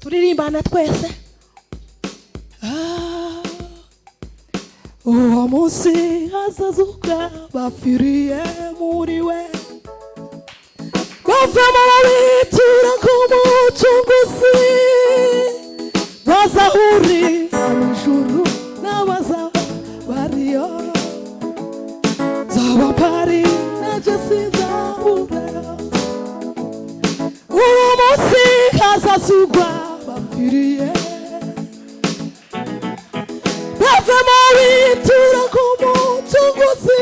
turirimbana twese. Uwo munsi hazazuka bapfiriye muri we, bavamo babitura ku Mucunguzi, bazahurira mu ijuru n'abazaba bariyo. Zaba mpari nacyo sinzabura. Uwo munsi hazazugwa bapfiriye, bavamo bitura ku Mucunguzi,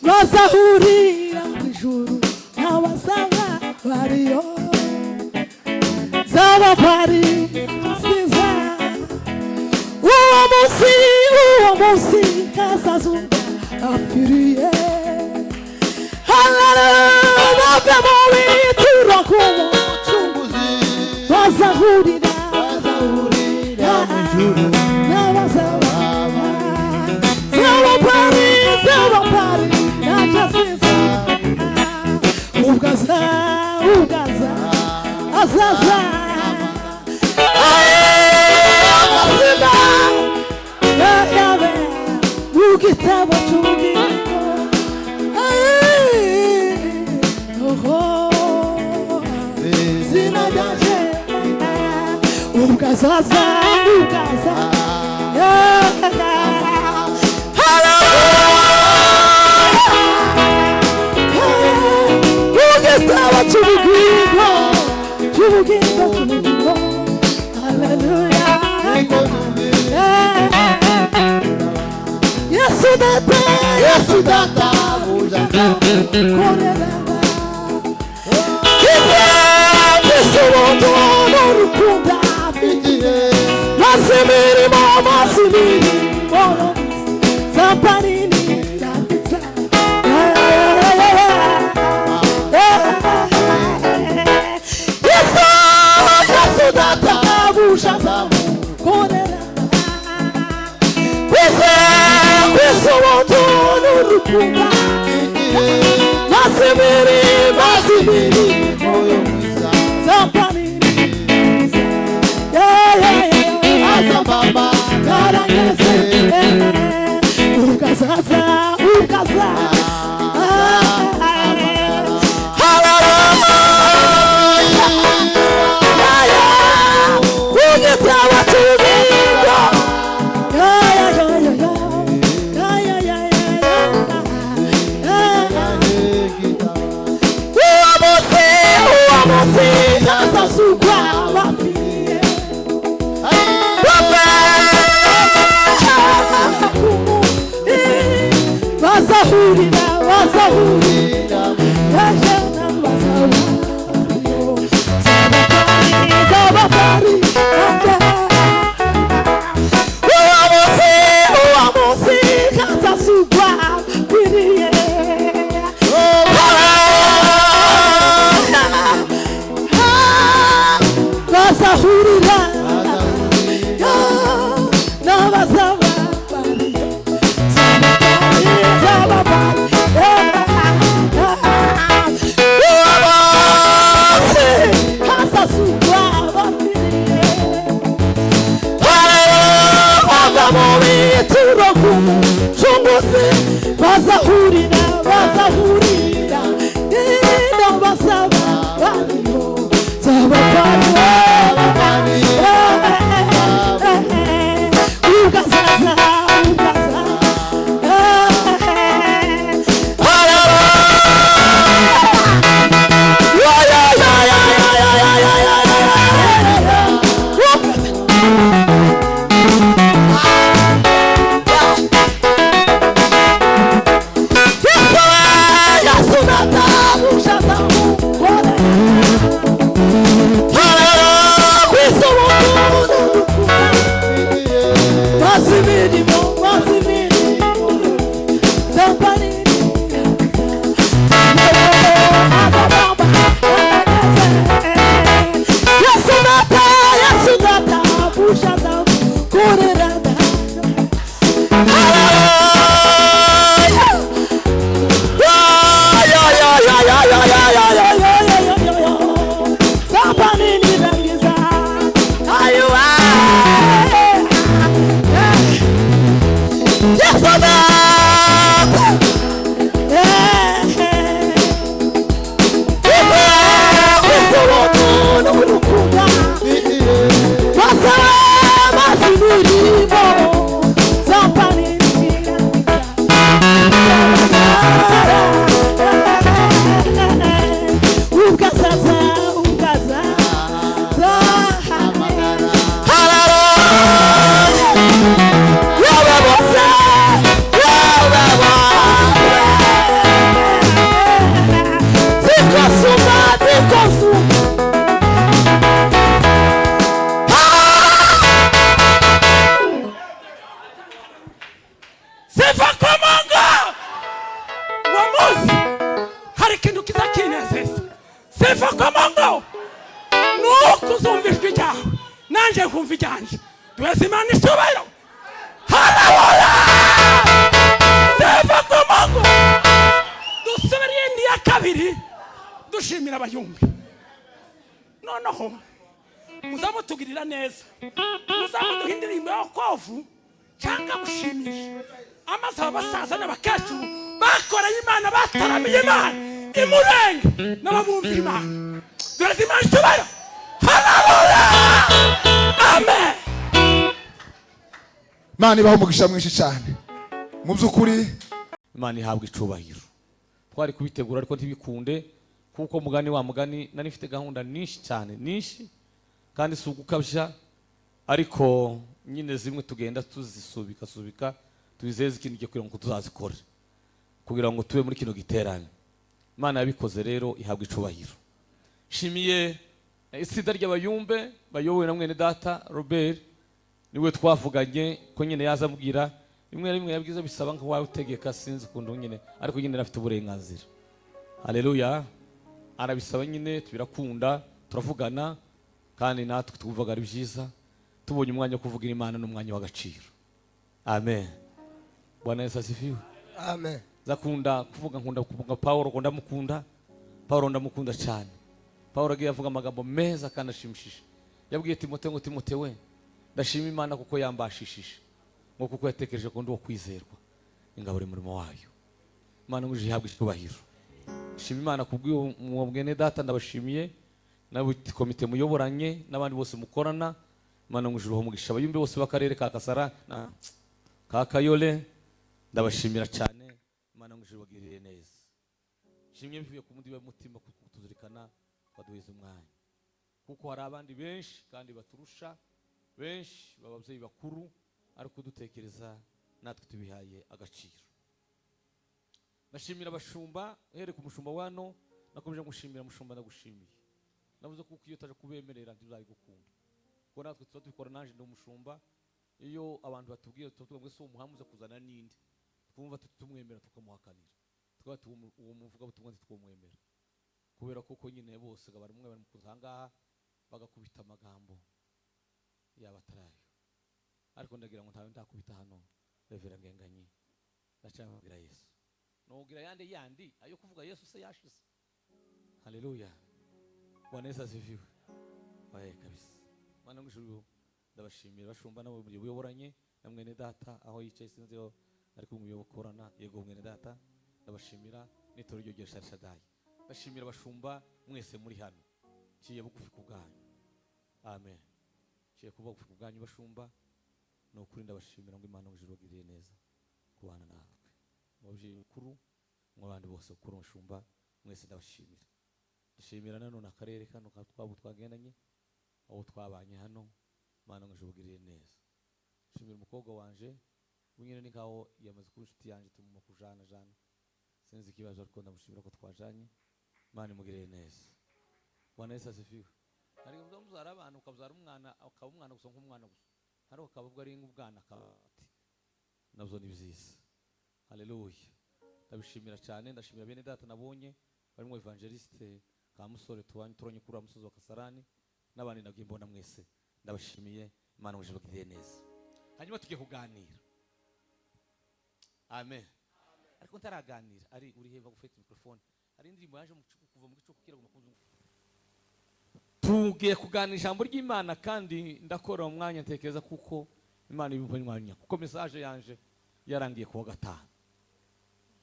bazahurira mu ijuru n'abazaba bariyo. Zaba mpari nsiza. Uwo munsi hazazugwa bapfiriye, bavamo bitura ku Mucunguzi, bazahurira mu ijuru n'abazaba. Zaba mpari nacyo sinzabura. Ugaza azaza amazina yawe mu gitabo cy'ubugingo. Zina ryaje ugaza cy'ubugingo. Hallelujah. Yesu data korera Yesu n'urukundo afitiye, masimiri zamparini yanditse. Yesu data bushaza korera Yesu n'urukundo masimiri moyo mwiza zamparini azababa karangeze ugaza wazahurira zaba mpari uwo munsi hazazugwa biriye, bazahurira n'abazaba bariyo. Zaba mpari hazazugwa bapfiriye, bavamo bitura ku Mucunguzi, bazahurira n'abazaba bariyo. Zaba mpari nanje kumva ijyanje duheze Imana icyubahiro. Haleluya seva ku Mungu. Dusubire indi ya kabiri dushimira abayumbi. Noneho muzamutugirira neza, muzamuduha indirimbo y'okovu cyangwa gushimisha amaze abasaza n'abakecuru bakoreye Imana, bataramiye Imana imurenge n'abamwumvira Imana. Duheze Imana icyubahiro. Haleluya amen. Imana ibaho umugisha mwinshi cyane mu by'ukuri. Imana ihabwa icubahiro. Twari kubitegura ariko ntibikunde kuko mugani wa mugani nari mfite gahunda nyinshi cyane, nyinshi kandi si ugukabya, ariko nyine zimwe tugenda tuzisubika tubizeze ikintu cyo kugira ngo tuzazikore kugira ngo tube muri kino giterane. Imana yabikoze rero ihabwa icubahiro. Shimiye itsinda ry'abayumbe bayobowe na mwene data Robert, niwe twavuganye ko nyine yazamubwira rimwe yabwiza bisaba nko wawe utegeka, sinzi ukuntu nyine, ariko nyine afite uburenganzira. Haleluya. Arabisaba nyine tubirakunda, turavugana kandi natwe tuvuga ari byiza, tubonye umwanya wo kuvugira Imana n'umwanya w'agaciro. Amen. Bwana Yesu asifiwe. Amen. Zakunda nkunda kuvuga Paulo ndamukunda cyane. Paulo agiye avuga amagambo meza kandi ashimishije. Yabwiye Timoteyo ngo Timoteyo we, ndashima Imana kuko yambashishije, ngo kuko yatekereje ko ndi wo kwizerwa ingabure murimo wayo. Imana ngo ihabwe icyubahiro. Shima Imana kubw'uwo mwene data, ndabashimiye nabo komite muyoboranye n'abandi bose mukorana. Imana ngo ijuru umugisha abayumbe bose b'akarere ka Kasara na ka Kayole, ndabashimira cyane. Imana ngo ijuru bagirire neza. Shimye mvuye ku mundi w'umutima kutuzirikana baduhiza umwanya, kuko hari abandi benshi kandi baturusha, benshi bababyeyi bakuru, ariko dutekereza natwe tubihaye agaciro. Nashimira abashumba, here ku mushumba wano nakomeje gushimira mushumba, ndagushimiye. Navuze kuko iyo utaje kubemerera ntibizari gukunda, kuko natwe tuba dukora, nanje ndi umushumba. Iyo abantu batubwiye tuvuga ngo se umuhamuza kuzana ninde, twumva tutumwemera tukamuhakanira, twati uwo muvuga butumwa ntitwomwemera, kubera kuko nyine bose bari umwe bari mukuzangaha bagakubita amagambo yabatarayo. Ariko ndagira ngo ntawe ndakubita hano Revera Ngenganyi, ndacambira Yesu nogira yandi ayo kuvuga Yesu se yashize. Haleluya. Bwana Yesu asifiwe. Baye kabisa. Mana ngijuru ndabashimira bashumba nabo muyoboranye na mwene data aho yicaye, sinzi yo ariko muyobokorana. Yego mwene data ndabashimira n'itoro ryo Shadai. Ndashimira bashumba mwese muri hano, ciye bugufi kubwanyu. Amen. Ciye kuba bugufi kubwanyu bashumba, no kuri ndabashimira ngo Imana ngijuru bagiriye neza kubana natwe. Mubyeyi mukuru mwabandi bose kuri umushumba mwese ndabashimira. Ndashimira nanone akarere kano twagendanye aho twabanye hano. Imana ngo jubugirire neza. Ndashimira umukobwa wanje bunyine ni nkaho yamaze kuba inshuti yanjye, tumuma kujana sinzi ikibazo, ariko ndamushimira ko twajanye. Imana imugirire neza. Bwana Yesu asifiwe. Ariko muzara abantu ukabuzara umwana akaba umwana gusa nk'umwana gusa, ariko akabubwa ari nk'ubwana akati nabyo ni byiza. Haleluya. Ndabishimira cyane. Ndashimira bene data nabonye barimo evangeliste ka musore turonye kuri amusozo wa Kasarani n'abandi nagiye mbona mwese, ndabashimiye. Imana muje bagiriye neza. Hanyuma tugiye kuganira. Amen. Ariko ntaraganira ari uri heva gufata microphone, hari indirimbo yaje kuva mu gicuku kira gumakunzu. Tugiye kuganira ijambo ry'Imana kandi ndakora umwanya ntekereza kuko Imana ibimpa umwanya, kuko message yanje yarangiye kuwa gatanu.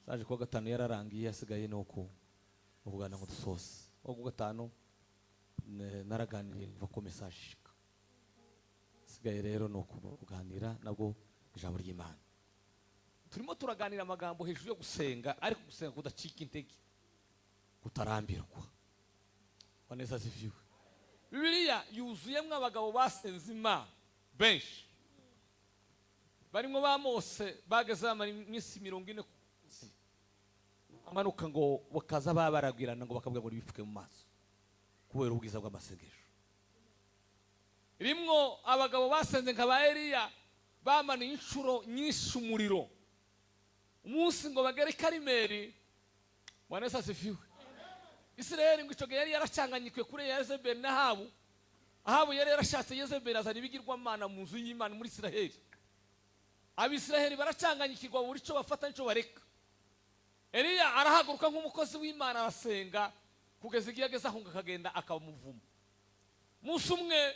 Saje kuwa gatanu yararangiye, hasigaye no kuvugana ngo dusose. Kuwa gatanu naraganiriye mva message. Hasigaye rero no kuganira nabwo ijambo ry'Imana. Turimo turaganira amagambo hejuru yo gusenga, ariko gusenga kudacika intege, kutarambirwa. Bwana Yesu asifiwe. Bibiliya yuzuyemwe abagabo basenze Imana benshi. Barimo ba Mose bageze amara iminsi 40 amanuka ngo bakaza babaragirana ngo bakabwa ngo bifuke mu maso kubera ubwiza bw'amasengesho. Rimwo abagabo basenze nka ba Eliya bamana inshuro nyinshi umuriro, umunsi ngo bagere Karimeli. Bwana Yesu asifiwe. Israeli ngo icoge yari yaracanganyikwe kuri Yezebeli na Ahabu, Ahabu yari yarashatse Yezebeli azana ibigirwamana mu nzu y'Imana muri Isiraheli. Abisiraheli baracanganyikirwa buri cyo bafata n'icyo bareka. Eliya arahaguruka nk'umukozi w'Imana arasenga kugeza igihe ageze aho akagenda akamuvumo. Musi umwe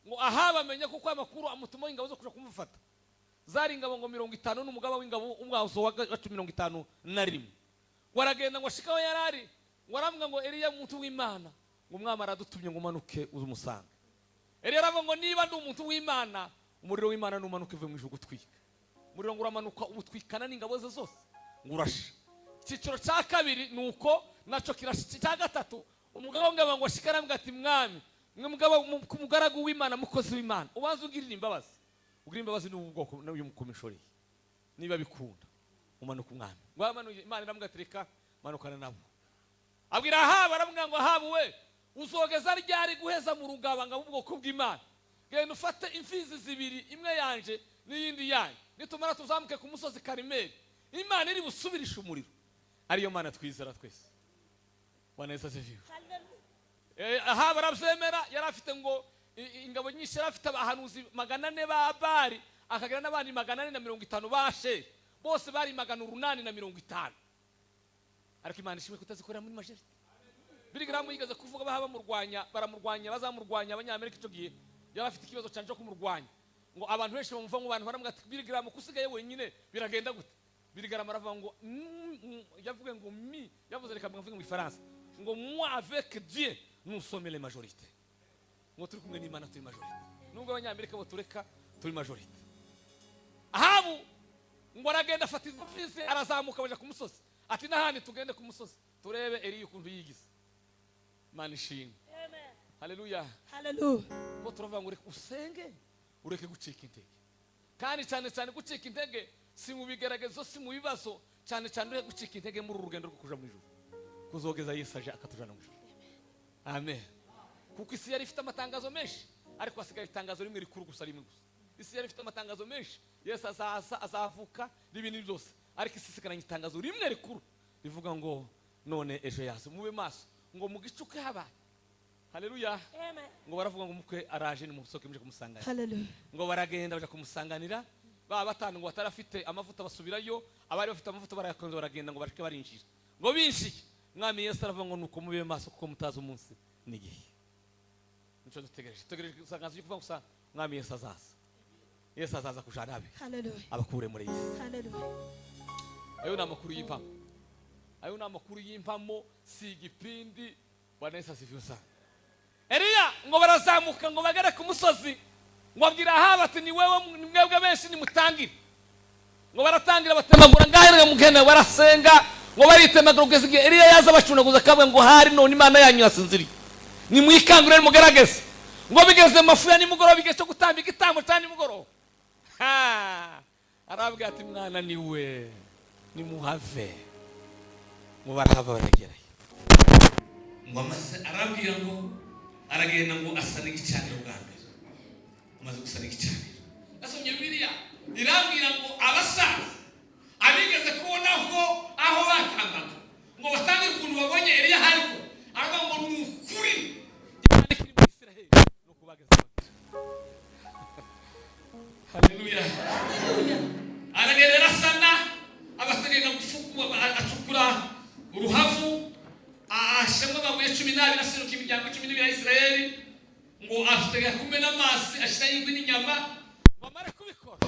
ngo Ahabu amenye kuko amakuru amutuma ingabo zo kuja kumufata. Zari ingabo ngo 50 n'umugaba w'ingabo umwazo wa 51. Waragenda ngo ashikaho yarari, waramwa ngo Eliya umuntu w'Imana, ngo umwami aradutumye ngo umanuke uzumusanga. Eliya aravuga ngo niba ndi umuntu w'Imana, umuriro w'Imana numanuke uve mu ijuru gutwika. Umuriro nguramanuka ubutwikana n'ingabo ze zose ngurasha. Ikiciro cya kabiri nuko naco kirashiki cya gatatu, umugabo ngaba ngo ashikara mbwati mwami, mwe mugaba kumugaragu w'Imana mukozi w'Imana, ubanza ugirira imbabazi. Ugira imbabazi n'ubwoko n'uyu mukomishori. Niba bikunda umanuka umwami. Ngwamanuye Imana iramwatereka manukana nabo. Abwira Ahabu aramubwira ngo Ahabu we uzogeza ryari guheza mu rugabanga ubwoko bw'Imana. Genda ufate imfizi zibiri, imwe yanje n'iyindi yanyu. Nitumara tuzamuke ku musozi Karimeli. Imana iri busubirisha umuriro. Ariyo Mana twizera twese. Waneza seviwe. Ahabu arabyemera, yarafite ngo ingabo nyinshi, yarafite abahanuzi 400 ba Bali, akagira n'abandi 450 bashe. Bose bari 850. Ariko Imana ishimwe kutazikorera muri majority. Billy Graham yigeze kuvuga bahaba baramurwanya bazamurwanya abanyamerika icyo gihe. Yarafite ikibazo cyane cyo kumurwanya. Ngo abantu benshi bamuva ngo bantu baramubwira ati Billy Graham kusigaye wenyine biragenda gute? Billy Graham aravuga ngo yavuga ngo yavuze reka mvuge mu Faransa ngo moi avec Dieu nous sommes les majorités. Ngo turi kumwe n'Imana turi majority. Nubwo abanyamerika bo tureka turi majority. Ahabu ngo aragenda afata izofisi arazamuka baje ku musozi. Ati nahani tugende ku musozi turebe Eliya ukuntu yigize. Imana ishimwe. Amen. Haleluya. Hallelujah. Ngo turavuga ngo usenge ureke gucika intege. Kandi cyane gucika intege si mu bigeragezo, si mu bibazo, cyane ureke gucika intege muri urugendo rwo kuja mu ijuru. Kuzogeza Yesu aje akatujana mu ijuru. Amen. Kuko isi yari ifite amatangazo menshi, ariko hasigaye itangazo rimwe rikuru gusa rimwe gusa. Isi yari ifite amatangazo menshi, Yesu azavuka n'ibintu byose, ariko isi isigaranye itangazo rimwe rikuru rivuga ngo none ejo yazo mube maso ngo mugicuke haba. Haleluya. Amen. Ngo baravuga ngo mukwe araje ni musoke muje kumusanganira. Hallelujah. Ngo baragenda baje kumusanganira, baba batanu ngo batarafite amavuta basubirayo, abari bafite amavuta barayakonza baragenda ngo bareke barinjira. Ngo binshike mwami Yesu aravuga ngo nuko mube maso kuko mutazi umunsi n'igihe. Nico dutegereje isanganzo y'ukuvuga gusa mwami Yesu azaza. Yesu azaza kujana abe. Hallelujah. Abakure muri Yesu. Hallelujah. Ayo namakuru y'impamo. Ayo namakuru y'impamo si igipindi. Bwana Yesu asifiwe sana. Eliya ngo barazamuka ngo bagere ku musozi. Ngo abwira Ahabu ati ni wewe mwebwe benshi nimutangire. Ngo baratangira batemagura ngahere mugene barasenga ngo baritemagura kugeza igihe Eliya yaza bacunaguza kabwe ngo hari none Imana yanyu yasinziriye. Ni mwikangurire mugerageze. Ngo bigeze mafu ya nimugoroba bigeze cyo gutamba igitambo cyane nimugoroba. Arabwira ati mwana niwe nimuhave. Ngo barahava baragerayo. Ngo amaze arabwira ngo aragenda ngo asana igicaniro bwa mbere. Amaze gusana igicaniro. Asomye Bibiliya irabwira ngo abasaza abigeze kubona aho batambaga ngo batangira ukuntu babonye Eliya hariko aravuga ngo ni ukuri Imana ikiri mu Isiraheli no kubageza. Haleluya. Aragenda asana abategeka gufukura acukura uruhavu ashemwe babuye 12 naseruka imiryango 12 ya Isiraheli ngo ategeka kumena amazi ashira y'ingwe n'inyama bamare kubikora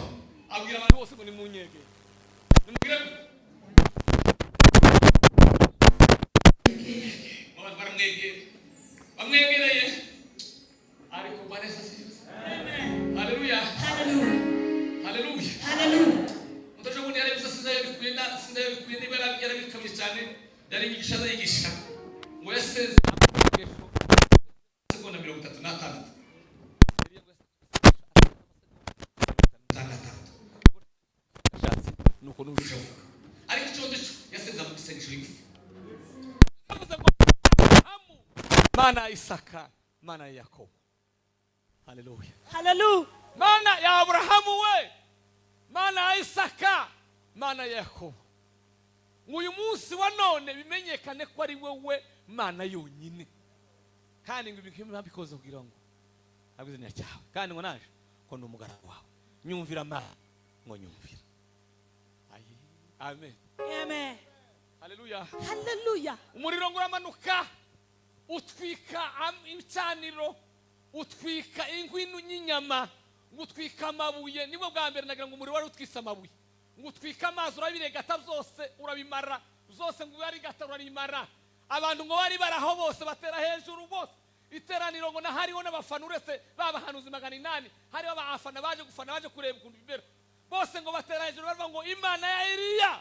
abwira abantu bose ngo ni munyege nimugire bamwegereye ariko Vanessa sisi. Amen. Haleluya. Haleluya. Haleluya. Haleluya. Mutaje ngo yari bisasinza bikuye niba yarabikamye cyane yari yigisha yigisha ngo yasenze sekonda 36 nuko nubisho ariko cyo yasenza mu gisengesho y'ingufu Mana Isaka, Mana Yakobo. Haleluya. Hallelujah. Mana ya Abrahamu we, Mana Isaka, Mana Yakobo. Uyu munsi wa none bimenyekane ko ari wewe Mana yonyine. Kandi ngo ibintu bikoze kugira ngo ntabwo izina cyawe kandi ngo naje ko ndi umugaragu wawe nyumvira Mana ngo nyumvira. Amen. Amen. Haleluya. Hallelujah. Umuriro ngo uramanuka utwika ibicaniro, utwika inkwi n'inyama, utwika amabuye. Nibwo bwa mbere nagira ngo umuriro wari utwisa amabuye, ngo utwika amazi urabirigata byose urabimara byose, ngo urarigata urabimara. Abantu ngo bari baraho bose batera hejuru bose. Iteraniro ngo nahariho n'abafana uretse babahanuzi 800, hariho abafana baje gufana, baje kureba ukuntu bibera. Bose ngo batera hejuru bavuga ngo Imana ya Eliya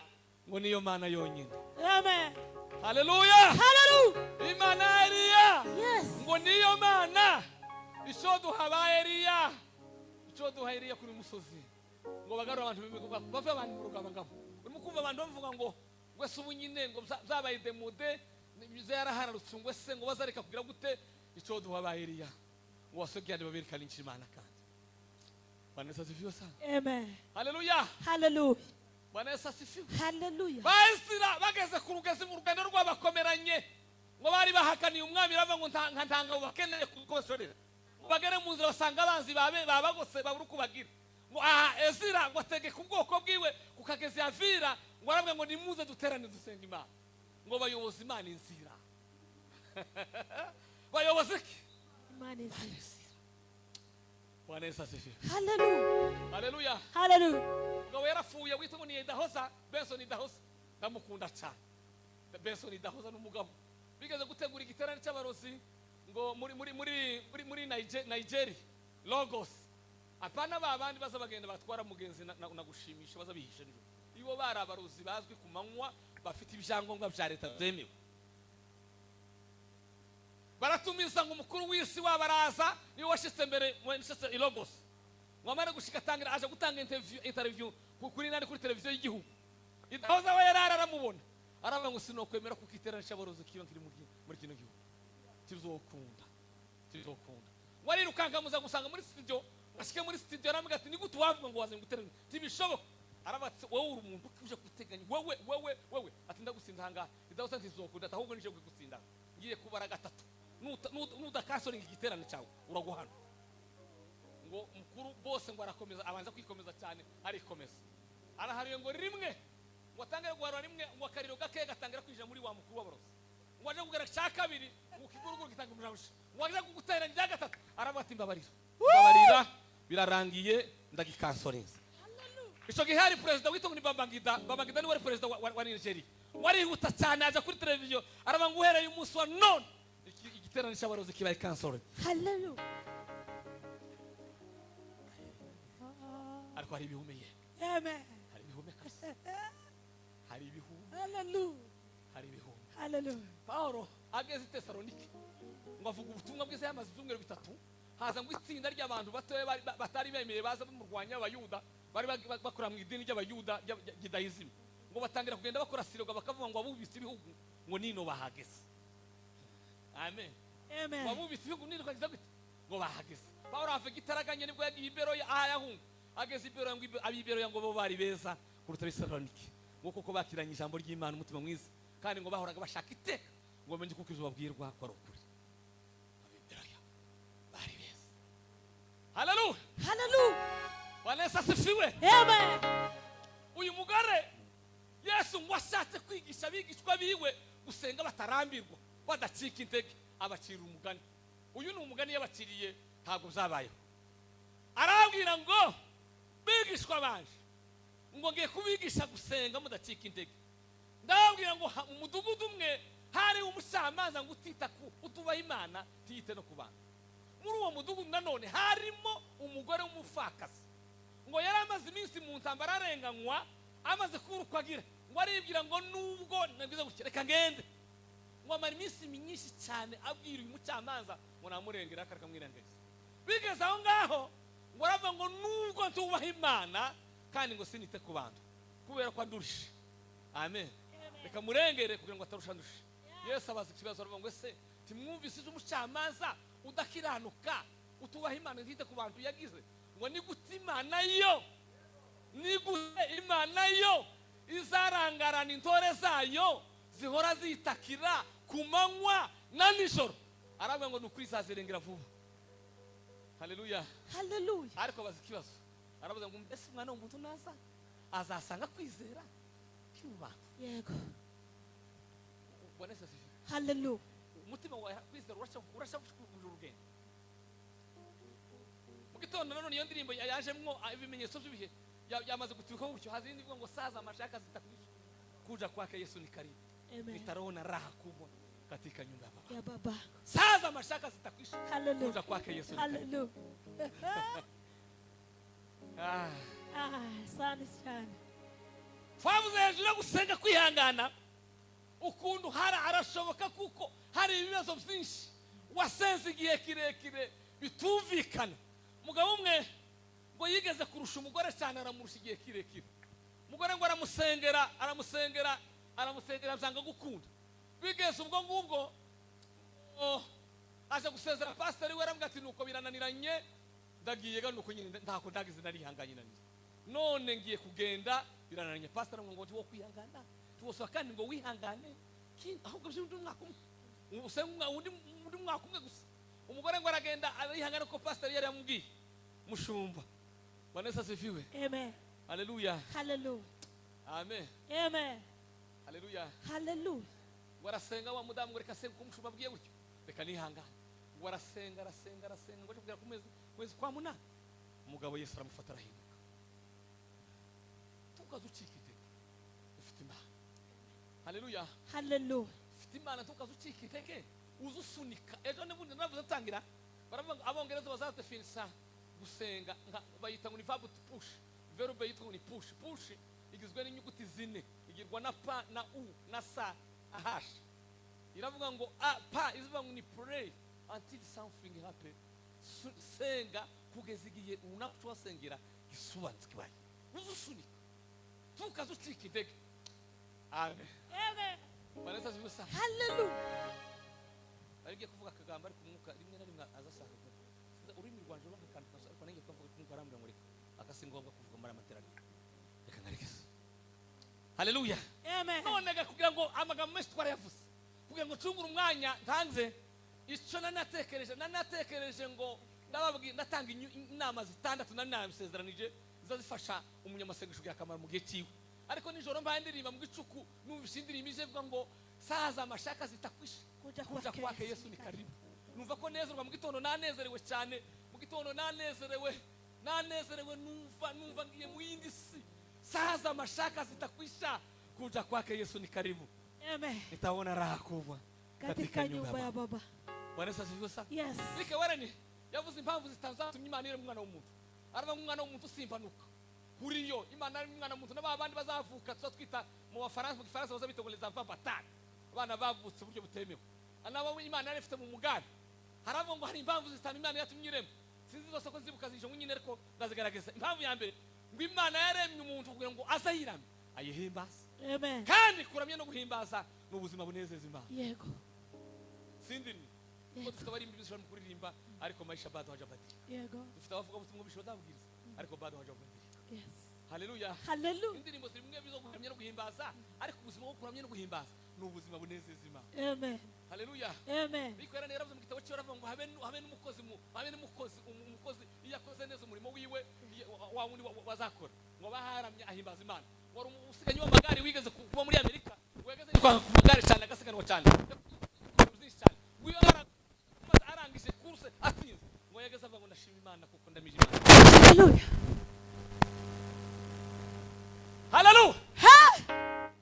ngo niyo Mana yonyine. Amen. Haleluya. Hallelujah. Imana ya Eliya. Yes. Ngo niyo Mana ishoduha ba Eliya, ishoduha Eliya kuri musozi. Ngo bagarura abantu bimwe bava abantu mu rugamba ngabo. Urimo kumva abantu bavuga ngo wese ubu nyine ngo zabaye demude nibize yarahararutse ngo se ngo bazareka kugira gute ishoduha ba Eliya. Ngo wasogiyane babereka n'Imana kandi. Bwana Yesu asifiwe sana. Amen. Haleluya. Hallelujah. Bwana Yesu asifiwe. Hallelujah. Baisira bageze ku rugezi mu rugendo rw'abakomeranye, ngo bari bahakaniye umwami bava ngo ntanga bakeneye kukosorera. Ngo bagere mu nzira basanga abanzi babagose babura uko bagira. Ngo Ezira ngo ategeka ubwoko bwiwe kukagezi yavira, ngo arabwe ngo nimuze duterane dusenga Imana. Ngo bayoboza Imana inzira. Bayoboze ki? Imana inzira. Bwana Yesu asifiwe. Hallelujah. Haleluya. Hallelujah. Ngo yarafuye wita ngo ni Idahosa, Benson Idahosa. Ndamukunda cyane. Benson Idahosa n'umugabo. Bigeze gutegura igiterane cy'abarozi ngo muri Nigeria, Lagos. Apana babandi baza bagenda batwara mugenzi na gushimisha baza bihishe njo. Ibo bari abarozi bazwi ku manywa bafite ibyangombwa bya leta byemewe. Baratumiza ngo umukuru w'isi wabaraza niwe washitse mbere mwensetse i Lagos. Mwamara gushika tangira aje gutanga interview kuri nani kuri televiziyo y'igihugu. Idahoza we yararamubona. Aravuga ngo sinokwemera kuko iterana cy'abarozi kiyo kiri muri kino gihugu. Tizokunda. Wari rukanga muza gusanga muri studio, ashike muri studio aramuga ati nigute wavuga ngo waze guterana. Tibishoboka. Arabatse wowe uri umuntu uje guteganya. Wewe ati ndagusinda hanga. Idahoza ntizokunda ahubwo nije gusinda. Ngiye kubara gatatu. Nudakasoringa igiterane cyawe uraguhana. Ngo mukuru bose ngo arakomeza abanza kwikomeza cyane arikomeza. Arahariye ngo rimwe ngo atangire guharura rimwe ngo akariro gake gatangira kwinjira muri wa mukuru w'abarozi. Ngo aje kugera cya kabiri ngo kiguruguru gitanga umujawushi. Ngo aje kugutera njya gatatu aravuga ati mbabarira birarangiye ndagikansorinza. Ico gihe hari president witwa ni Babangida ni wari president wa Nigeria. Warihuta cyane aje kuri televiziyo aravuga ngo uhereye umunsi wa none igiterane cy'abarozi kibaye cancelled. Hallelujah. Ariko hari ibihumeye. Amen. Hari ibihume kasi. Hari ibihume. Hallelujah. Hari ibihume. Hallelujah. Paulo ageze i Tesalonike ngo avuga ubutumwa bwiza yamaze ibyumweru 3 haza ngo itsinda ry'abantu batoye batari bemeye baza bamurwanya abayuda bari bakora mu idini ry'abayuda Judaism ngo batangira kugenda bakora siroga bakavuga ngo abubise ibihugu ngo nino bahageze. Amen. Amen. Abubise ibihugu nino kagize gute ngo bahageze. Paulo avuga itaraganye nibwo yagiye ibero ahayahunga ageze ibero ngo abibero ngo bo bari beza kuruta Tesalonike ngo kuko bakiranye ijambo ry'Imana umutima mwiza kandi ngo bahoraga bashaka iteka ngo menye kuko izobabwirwa ko ari ukuri. Abibero bari beza. Hallelujah. Hallelujah. Bwana Yesu asifiwe. Amen. Uyu mugare Yesu ngo ashatse kwigisha bigishwa biwe gusenga batarambirwa badacika intege abacira umugani. Uyu ni umugani yabaciriye ntabwo zabayeho. Arabwira ngo bigishwa banje ngo ngiye kubigisha gusenga mudacika intege. Ndabwira ngo umudugudu umwe hari umucamanza ngo utubaha Imana tiyite no kubana. Muri uwo mudugudu nanone harimo umugore w'umufakazi ngo yari amaze iminsi mu ntambara arenganywa amaze kurukwagira ngo aribwira ngo nubwo nagize gukireka ngende ngo amara iminsi myinshi cyane abwira uyu mucamanza ngo namurengera akakamwirengeza. Bigeze aho ngaho ngo aravuga ngo nubwo ntubaha Imana kandi ngo sinite ku bantu kubera ko andurusha. Amen. Reka murengere kugira ngo atarusha ndusha. Yesu abaza ikibazo aravuga ngo ese timwumvise umucamanza udakiranuka utubaha Imana ntite ku bantu yagize ngo ni gute Imana yo izarangarana intore zayo zihora zitakira ku manywa na nijoro. Aravuga ngo nukuri izazirengera vuba. haleluya Hallelujah. ariko bazi ikibazo aravuga ngo ese umwana w'umuntu naza azasanga kwizera cyuba Yego. bonese sifi Hallelujah. umutima wa kwizera urasha kujuruga urugendo mu gitondo none iyo ndirimbo yajemwo ibimenyetso by'ibihe yamaze gutubika gutyo hazi indivuga ngo saza amashaka zitakwisha kuja kwake Yesu ni karibu Amen. nitaona raha kubwa katika nyumba ya baba Ya baba. saza amashaka zitakwisha Hallelujah. kuja kwake Yesu ni karibu Hallelujah. Asante cyane. twavuze hejuru yo gusenga kwihangana ukuntu arashoboka kuko hari ibibazo byinshi wasenze igihe kirekire bitumvikana. Mugabo umwe ngo yigeze kurusha umugore cyane aramurusha igihe kirekire. Umugore ngo aramusengera byanga gukunda. Bigeze ubwo ngubwo aje gusezera pastor we aramubwira ati nuko birananiranye ndagiye ga nuko nyine ntako ndagize narihanganye nanjye. None ngiye kugenda birananiranye pastor ngo wo kwihangana. Tuboswa kandi ngo wihangane ahubwo by'undi mwaka umwe usenga undi mwaka umwe gusa. Umugore ngo aragenda arihangana ko pastor yari yamubwiye mushumba. Vanessa sifiwe. Amen. Hallelujah. Hallelujah. Amen. Amen. Hallelujah. Hallelujah. Warasenga wa mudamu ngo reka senga kumushumba bwiye gutyo. Reka nihangana. Warasenga ngo cyo kugera ku mwezi kwa munani. Umugabo Yesu aramufata arahinduka. Tukazucikite. Ufite imana. Hallelujah. Hallelujah. Ufite imana tukazucikite uzusunika. Ejo nebundi navuze tangira. Baravuga abongereza bazatefinisa gusenga bayita ngo ni verb to push. Verb yitwa ngo ni push. Push igizwe n'inyuguti zine. Igirwa na pa na u na sa ahash. Iravuga ngo pa izuvuga ngo ni pray until something happen. Senga kugeza igihe unacho wasengera gisubanze kibaye. Uzusunika. Tukazucika intege. Amen. Amen. Vanessa zibusa. Hallelujah. Arigiye kuvuga akagamba ariko umwuka rimwe na rimwe azasanga. Urimi rwanje bakandika ariko nange twavuga kumwuka arambira muri akasingombwa kuvuga muri amateraniro. Reka ngarekeza. Hallelujah. Amen. None kugira ngo amagambo menshi twarayavuze. Kugira ngo cungura umwanya ntanze ico nanatekereje ngo ndababwiye ndatanga inama zitandatu nanabisezeranije zizafasha umunyamasengesho kugira akamaro mu gihe ciwe. Ariko nijoro mbaye ndirimba mu gicuku numvise indirimbo ije ngo saza amashaka zitakwisha kuja kwake Yesu ni karibu. Numva ko nezerwa mu gitondo nanezerewe cyane. Mu gitondo nanezerewe numva ngiye mu yindi si. Saza amashaka zitakwisha kuja kwake Yesu ni karibu. Amen. Nitaona raha kubwa Katika nyumba ya baba. Bwana asifiwe sana. Yes. Bike warani yavuze impamvu zitanzatumye Imana ire umwana w'umuntu. Araba umwana w'umuntu simpanuka. Kuriyo Imana ari umwana w'umuntu n'abandi bazavuka twita mu Bafaransa mu Gifaransa bazabita ngo les enfants batanes. Abana bavutse buryo butemewe. Anaba Imana yari ifite mu mugambi. Harabo ngo hari impamvu zitanu Imana yatumye irema. Sinzi zose ko zibuka zije nyine ariko ndazigaragaza. Impamvu ya mbere ngo Imana yaremye umuntu kugira ngo azayirame ayihimbaza. Amen. Kandi kuramye no guhimbaza n'ubuzima bunezeza Imana. Yego. Sindini. Ko dufite abari imbibi zishobora kuririmba ariko maisha bado hajabadilika. Yego. Dufite abavuga ubutumwa bishoboka babwiriza ariko bado hajabadilika. Yes. Hallelujah. Hallelujah. Indirimbo zimwe bizo kuramya no guhimbaza ariko ubuzima bwo kuramya no guhimbaza n'ubuzima bunezeza Imana. Amen. Hallelujah. Amen. Bikwera nera mu gitabo cyo ravuga ngo habe n'umukozi umukozi iyakoze neza umurimo wiwe wa wundi wazakora ngo baharamye ahimbaza Imana. Wari usiganye w'amagare wigeze kuba muri Amerika wegeze kwa magare cyane agasiganwa cyane. Uyu arangije kurse atinze ngo yageze avuga ngo ndashima Imana kuko ndamije Imana. Hallelujah. Hallelujah.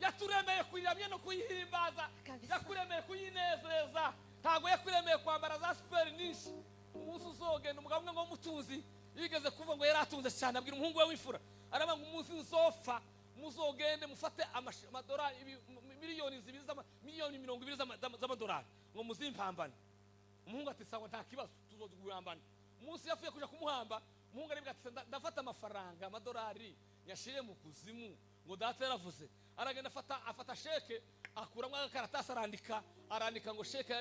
Yaturemeye kuyiramya no kuyihimbaza. Yakuremeye kuyinezeza. Ntago yakuremeye kwambara za super nyinshi. Umunsi uzogenda umugabo umwe ngo mutuzi yigeze kuvuga ngo yaratunze cyane abwira umuhungu we w'imfura. Araba ngo umunsi uzopfa muzogende mufate amadolari miliyoni 20 z'amadolari ngo muzimpambane. Umuhungu ati sawa nta kibazo tuzogurambana. Umunsi yafuye kuja kumuhamba umuhungu aribwa ati ndafata amafaranga amadolari yashire mu kuzimu ngo data yaravuze. Aragenda afata sheke akuramwa agakaratasi arandika ngo sheke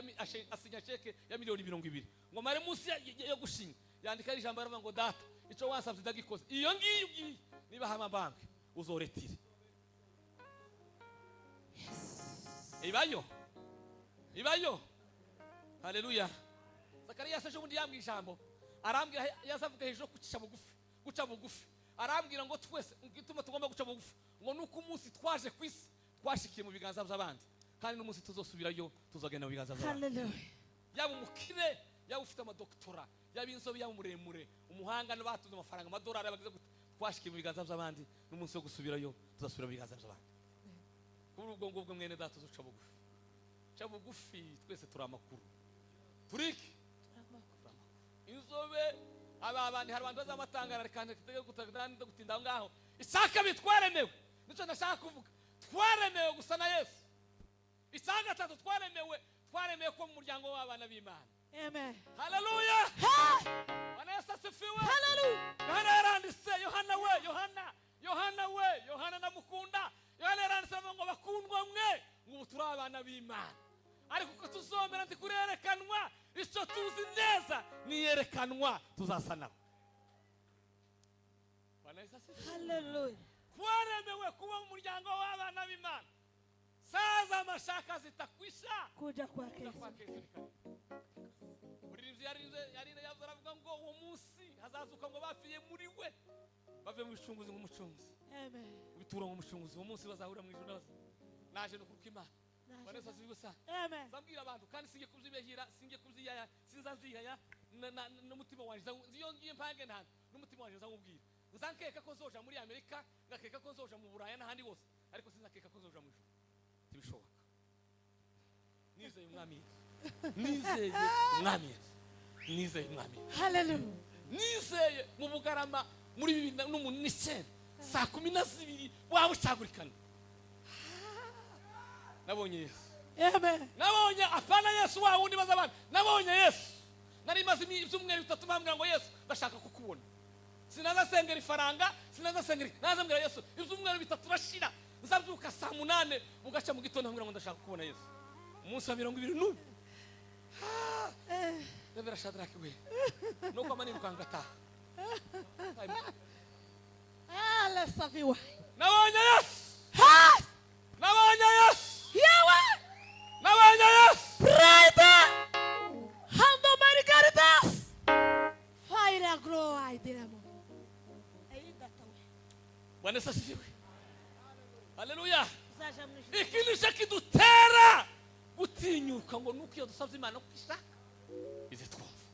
asinya sheke ya miliyoni 20 ngo mare munsi yo gushinya yandika ijambo aravuga ngo data ico wasavye ndagikoze iyo ngiyi niba hama banki uzoretire. Ibayo. Hallelujah. Zakariya sejo bundi yambwa ijambo arambwira yazavuga hejuru guca bugufi arambwira ngo twese ngituma tugomba guca bugufi ngo nuko umunsi twaje kwisi twashikiye mu biganza by'abandi kandi n'umunsi tuzosubirayo tuzagenda mu biganza by'abandi. Hallelujah. Yaba umukire yaba ufite amadoktora yaba inzobe yaba umuremure umuhanga n'abatuze amafaranga amadolari abagize twashikiye mu biganza by'abandi n'umunsi wo gusubirayo tuzasubira mu biganza by'abandi. Kuri ubwo ngubwo mwene data tuzoca bugufi. Ca bugufi twese turi amakuru. Turiki inzobe abandi hari abantu bazamatangara kandi gutinda ngaho isaka bitwaremewe nico ndashaka kuvuga twaremewe gusa na Yesu. Isaka gatatu twaremewe ko mu muryango w'abana b'Imana. Amen. Hallelujah. Bwana Yesu asifiwe. Hallelujah. Yohana yaranditse Yohana namukunda. Yohana yaranditse ngo bakundwa mwe ngo turi abana b'Imana. Ariko ko tuzomera ntikurerekanwa icyo tuzi neza niyerekanwa tuzasana. Bwana Yesu asifiwe. Hallelujah. Twaremewe kuba mu muryango w'abana b'Imana. Saza amashaka zitakwisha Kuja kwa Yesu. Uririmbyi yarinde yavuga ngo uwo munsi hazazuka ngo bafiye muri we bave mu bicunguzi nk'umucunguzi. Amen. Bitura nk'umucunguzi uwo munsi bazahura mu ijuru naje no kuruka Imana. Bwana Yesu asifiwe sana. Amen. Zambwira abantu kandi singiye kubyibehira singiye kubyiyaya sinzazihaya n'umutima wanje iyo ngiye mpange nta n'umutima wanje nzamubwira nzankeka ko zoja muri Amerika ngakeka ko zoja mu Buraya n'ahandi hose ariko sinzakeka ko zoja mu ijuru tibishoboka. Nizeye umwami Hallelujah. Nizeye mu Bugarama muri 2009 saa 12 waba ucagurikana nabonye Yesu. Amen. Nabonye apana Yesu wa wundi bazabana nabonye Yesu nari maze ibyumweru 3 bambwira ngo Yesu ndashaka kukubona sinaza sengera ifaranga sinaza sengera naza mbwira Yesu ibyumweru 3 bashira nzabyuka saa 8 ugaca mu gitondo mbwira ngo ndashaka kukubona Yesu umunsi wa 20 Nebera Shadraki we nuko amani mukangata Saviwa. nabonye Yesu nabonye Yesu Yahweh. nabonye Yesu Brighter. Hando Margaritas. Fire grow I diramo. Ainda tawe. Bwana Yesu asifiwe. Haleluya. Zaja mwisho. Ikindi kidutera gutinyuka ngo nuko iyo dusabye Imana kwishaka ize twumva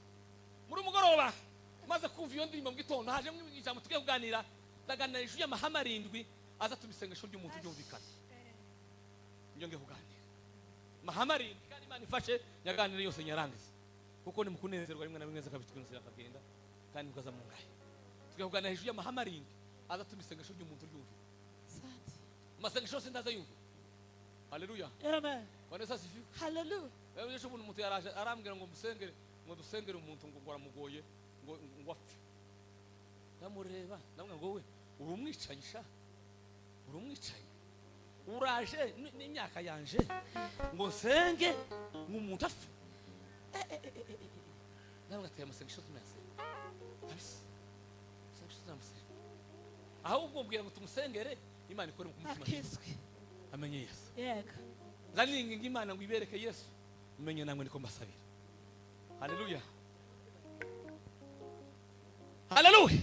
muri mugoroba maze kumva iyo ndimo mu gitondo haje ijambo tugiye kuganira ndaganira ijuru y'amahama 7 aza tubisengesho ry'umuntu ryumvikana njye ngiye kuganira mahama 7 kandi Imana ifashe nyaganire yose nyarangiza kuko ni mukunezerwa rimwe na rimwe zakabitwinzira akagenda kandi mukaza mu ngaye tugiye kuganira ijuru y'amahama 7 aza tubisengesho ry'umuntu ryumvikana Asante. masengesho sindaza yumva. Haleluya. Amen. Bwana Yesu asifiwe. Hallelujah. Rero yesho umuntu yaraje arambwira ngo dusengere umuntu ngo gwaramugoye ngo apfe. Namureba namwe ngo we uri umwicanyisha uri umwicaye uraje n'imyaka yanje ngo nsenge nk'umuntu apfe. Namwe ateye amasengesho tumese. Abisi. Sengesho tumese. Ahubwo mbwira ngo tumusengere Imana ikore mu kumutima. Akizwe. Amenye Yesu. Yego. Zaninga Imana ngo ibereke Yesu umenye namwe niko mbasabira. Haleluya. Haleluya.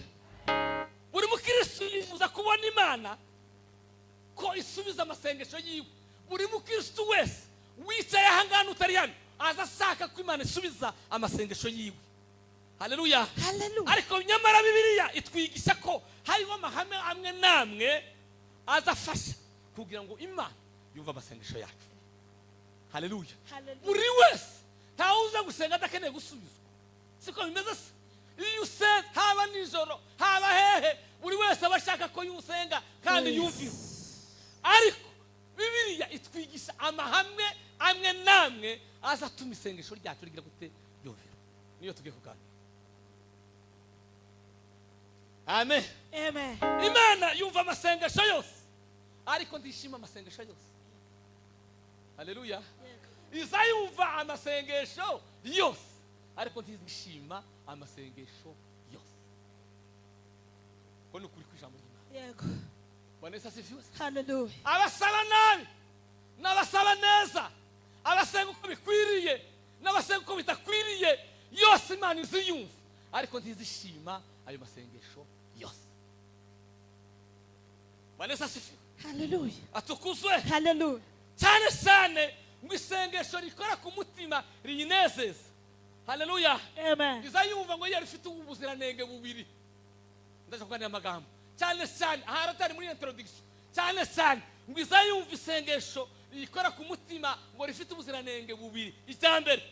Buri mukristo yifuza kubona Imana ko isubiza amasengesho yiwe. Buri mukristo wese wicaye ahangana utari hano azasaka ko Imana isubiza amasengesho yiwe. Haleluya. Hallelujah. Ariko nyamara Bibiliya itwigisha ko hariho amahame amwe namwe azafasha kugira ngo Imana yumva amasengesho yacu. Haleluya. Hallelujah. Buri wese ntawuza gusenga adakeneye gusubizwa. Siko bimeze se. Iyo usenga haba nijoro haba hehe buri wese abashaka ko yusenga kandi yumvira. Ariko Bibiliya itwigisha amahame amwe namwe azatuma isengesho ryacu rigira gute yumvira. Niyo tugiye kuganira. Amen. Amen. Imana yumva amasengesho yose. Ariko ndishima amasengesho yose. Haleluya. Izayumva amasengesho yose. Ariko ndishima amasengesho yose. Kono kuri kwijambo ry'Imana. Yego. Bwana Yesu asifiwe. Hallelujah. Abasaba nabi n'abasaba neza. Abasenga uko bikwiriye n'abasenga uko bitakwiriye yose Imana iziyumva. ariko ntizishima ayo masengesho yose. Vanessa asifiwe. Hallelujah. Atukuzwe. Hallelujah. Cyane cyane ngo isengesho rikora ku mutima riyinezeza. Haleluya. Amen. Izayumva ngo yari ufite ubuziranenge bubiri. Ndaje kuganira amagambo. Cyane cyane aharatari muri introduction. Cyane cyane ngo izayumva isengesho rikora ku mutima ngo rifite ubuziranenge bubiri. Icyambere.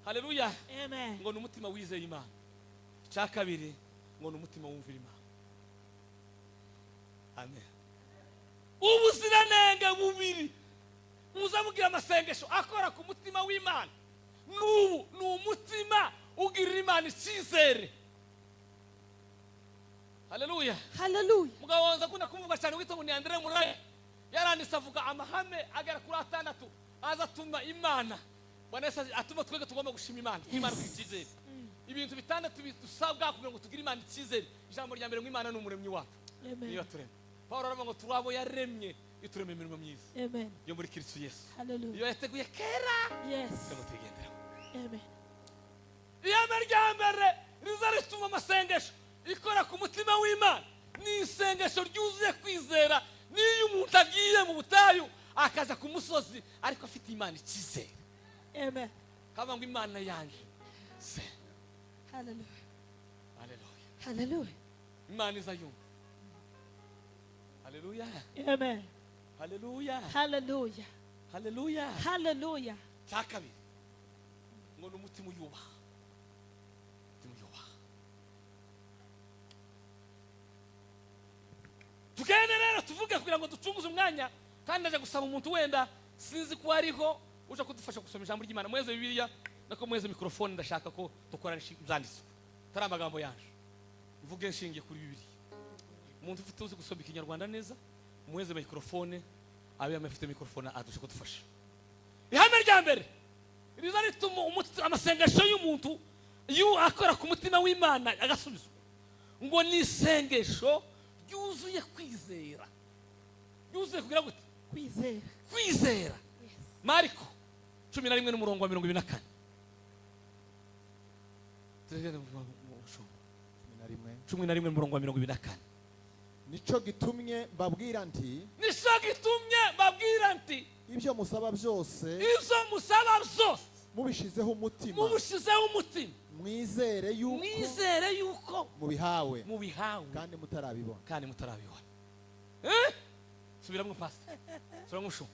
Haleluya. Amen. Ngo n'umutima wizeye Imana. Cyakabiri ngo n'umutima wumvira Imana. Amen. Ubuziranenge bubiri muzamugira amasengesho akora ku mutima w'Imana. N'ubu ni umutima ugirira Imana icyizere. Haleluya. Hallelujah. Mugabo wanza kuna kumvuga cyane wita ngo ni Andre Muraye yaranditse avuga amahame agera kuri 6 azatuma Imana Vanessa atuma twege tugomba gushima Imana Imana kwikizere. Ibintu bitandatu bidusabwa kugira ngo tugire Imana icyizere. Ijambo rya mbere ngo Imana ni umuremyi wacu. Amen. Niyo turema. Paulo aravuga ngo turabo yaremye iturema imirimo myiza. Amen. Yo muri Kristo Yesu. Hallelujah. Iyo yateguye kera. Yes. Ngo tugendera. Amen. Iyame rya mbere riza rituma amasengesho ikora ku mutima w'Imana. Ni isengesho ryuzuye kwizera. Niyo umuntu agiye mu butayu akaza ku musozi ariko afite Imana icyizere. Amen. Kaba ngo Imana yanje. Hallelujah. Haleluya. Hallelujah. Imana izayumva. Haleluya. Amen. Haleluya. Hallelujah. Haleluya. Hallelujah. Cyakabiri ngo n'umutima uyubaha. Umutima uyubaha. Tugende rero tuvuge kugira ngo ducunguze umwanya kandi ndaje gusaba umuntu wenda sinzi ko ariho uje kudufasha gusoma ijambo ry'Imana mweze Bibiliya nako mweze mikrofone ndashaka ko dukorana ibyanditswe tari amagambo yaje mvuge nshingiye kuri Bibiliya. Umuntu ufite uzi gusoma ikinyarwanda neza mweze mikrofone abe amafite mikrofone adushe kudufasha. Ihame rya mbere riza rituma amasengesho y'umuntu iyo akora ku mutima w'Imana agasubizwa ngo ni isengesho ryuzuye kwizera. Yuzuye kugira gute? Kwizera. Kwizera. Yes. Mariko 11:24. Tugende mu 11:24. Nico gitumye mbabwira nti ibyo musaba byose izo musaba byose mubishizeho umutima mwizere yuko mubihawe kandi mutarabibona. Subiramo pastor. Subiramo sho.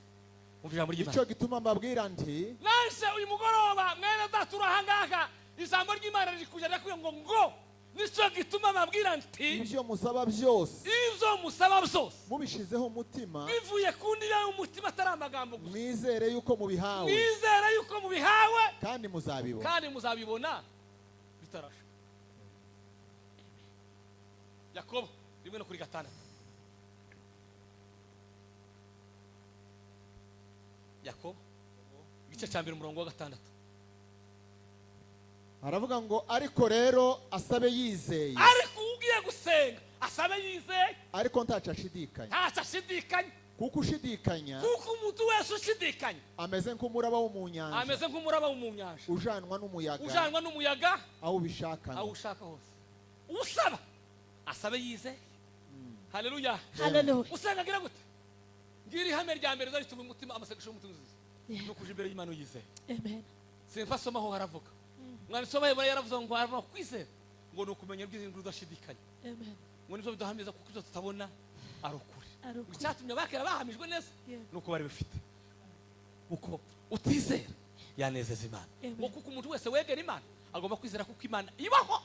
Ijambo ry'Imana. Nico gituma mbabwira nti Nanse uyu mugoroba mwene data urahangaka ijambo ry'Imana rikujya ngo nico gituma mbabwira nti ibyo musaba byose mubishizeho umutima bivuye kundira umutima atari amagambo gusa. mwizere yuko mubihawe kandi muzabibona bitarasha. Yakobo 1:6. Yakobo igice cya 1:6 aravuga ngo ariko rero asabe yizeye. Ariko ugiye gusenga asabe yizeye ariko ntacashidikanya. kuko ushidikanya kuko umuntu wese ushidikanya ameze nk'umuraba wo mu nyanja ujanwa n'umuyaga aho ubishaka hose. Usaba asabe yizeye. Haleluya. Hallelujah. Usenga gira gute? Ngiri ihame rya mbere zarituma umutima amasengesho y'umutima uzize no kuja imbere y'Imana uyizeye. Amen. Simfa soma ho haravuga mwanditsi w'Abayibura yaravuze ngo harimo kwizera ngo ni ukumenya ibyiringiro udashidikanya. Amen. Ngo nibyo biduhamiza kuko ibyo tutabona ari ukuri. Arukuri. Icyatumye bakera bahamijwe neza Yeah. nuko bari bifite uko utizera yanezeza Imana. Amen. Ngo kuko umuntu wese wegera Imana agomba kwizera kuko Imana ibaho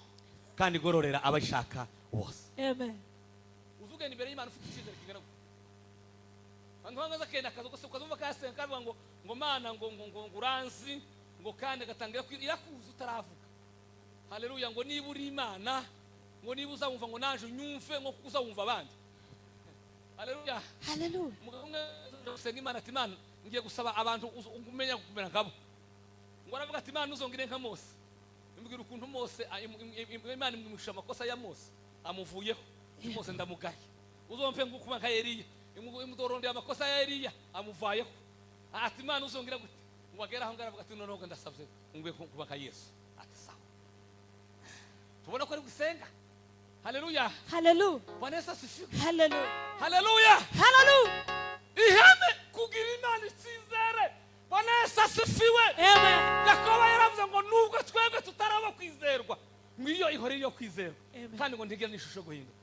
kandi igororera abayishaka bose. Amen. Uzugenda imbere y'Imana ufite icyizere kingana gute? Antwanga kenda kazo ko ukazumva kasenga kavuga ngo Mana ngo uranzi ngo kandi gatangira irakuza utaravuga. Haleluya. Ngo niba uri Imana ngo niba uzawumva ngo nanje unyumve ngo uzawumva abandi. Haleluya. Hallelujah. Mugamwe usenga Imana ati Imana ngiye gusaba abantu umenya kumera nkabo. Ngo aravuga ati Imana uzongire nka Mose. Imbwira ukuntu Mose Imana imwisha amakosa ya Mose amuvuyeho. Mose ndamugaye. Uzompe ngukuma nka Eliya. Imudorondeye amakosa ya Eliya amuvayeho. Ati Imana uzongera gute? Ngwagera aho ngaravuga ati noneho ndasabye ngwe kuba nka Yesu. Ati sawa. tubona ko ari gusenga. Haleluya. Hallelujah. Bwana Yesu asifiwe. Hallelujah. Haleluya. Hallelujah. Ihame kugira Imana icyizere. Bwana Yesu asifiwe. Amen. Yakobo yaravuze ngo nubwo twebwe tutaraba kwizerwa, ngiyo ihore yo kwizerwa. Kandi ngo ntigera n'ishusho guhinduka.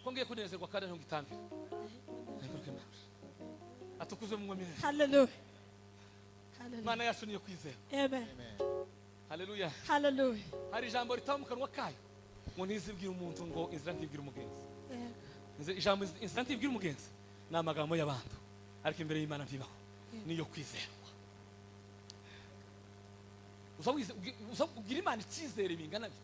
Kongiye kunezerwa kandi ntugitambira. Atukuzwe mu mwami. Hallelujah. Hallelujah. Mana yacu niyo kwizera. Amen. Haleluya. Hallelujah. Hari ijambo ritamu kanwa kayo ngo ntizibwire umuntu ngo inzira ntibwire umugenzi. Yeah. Ijambo inzira ntibwire umugenzi ni amagambo y'abantu, ariko imbere y'Imana ntibaho. Niyo kwizerwa. Ugira Imana icyizere bingana byo.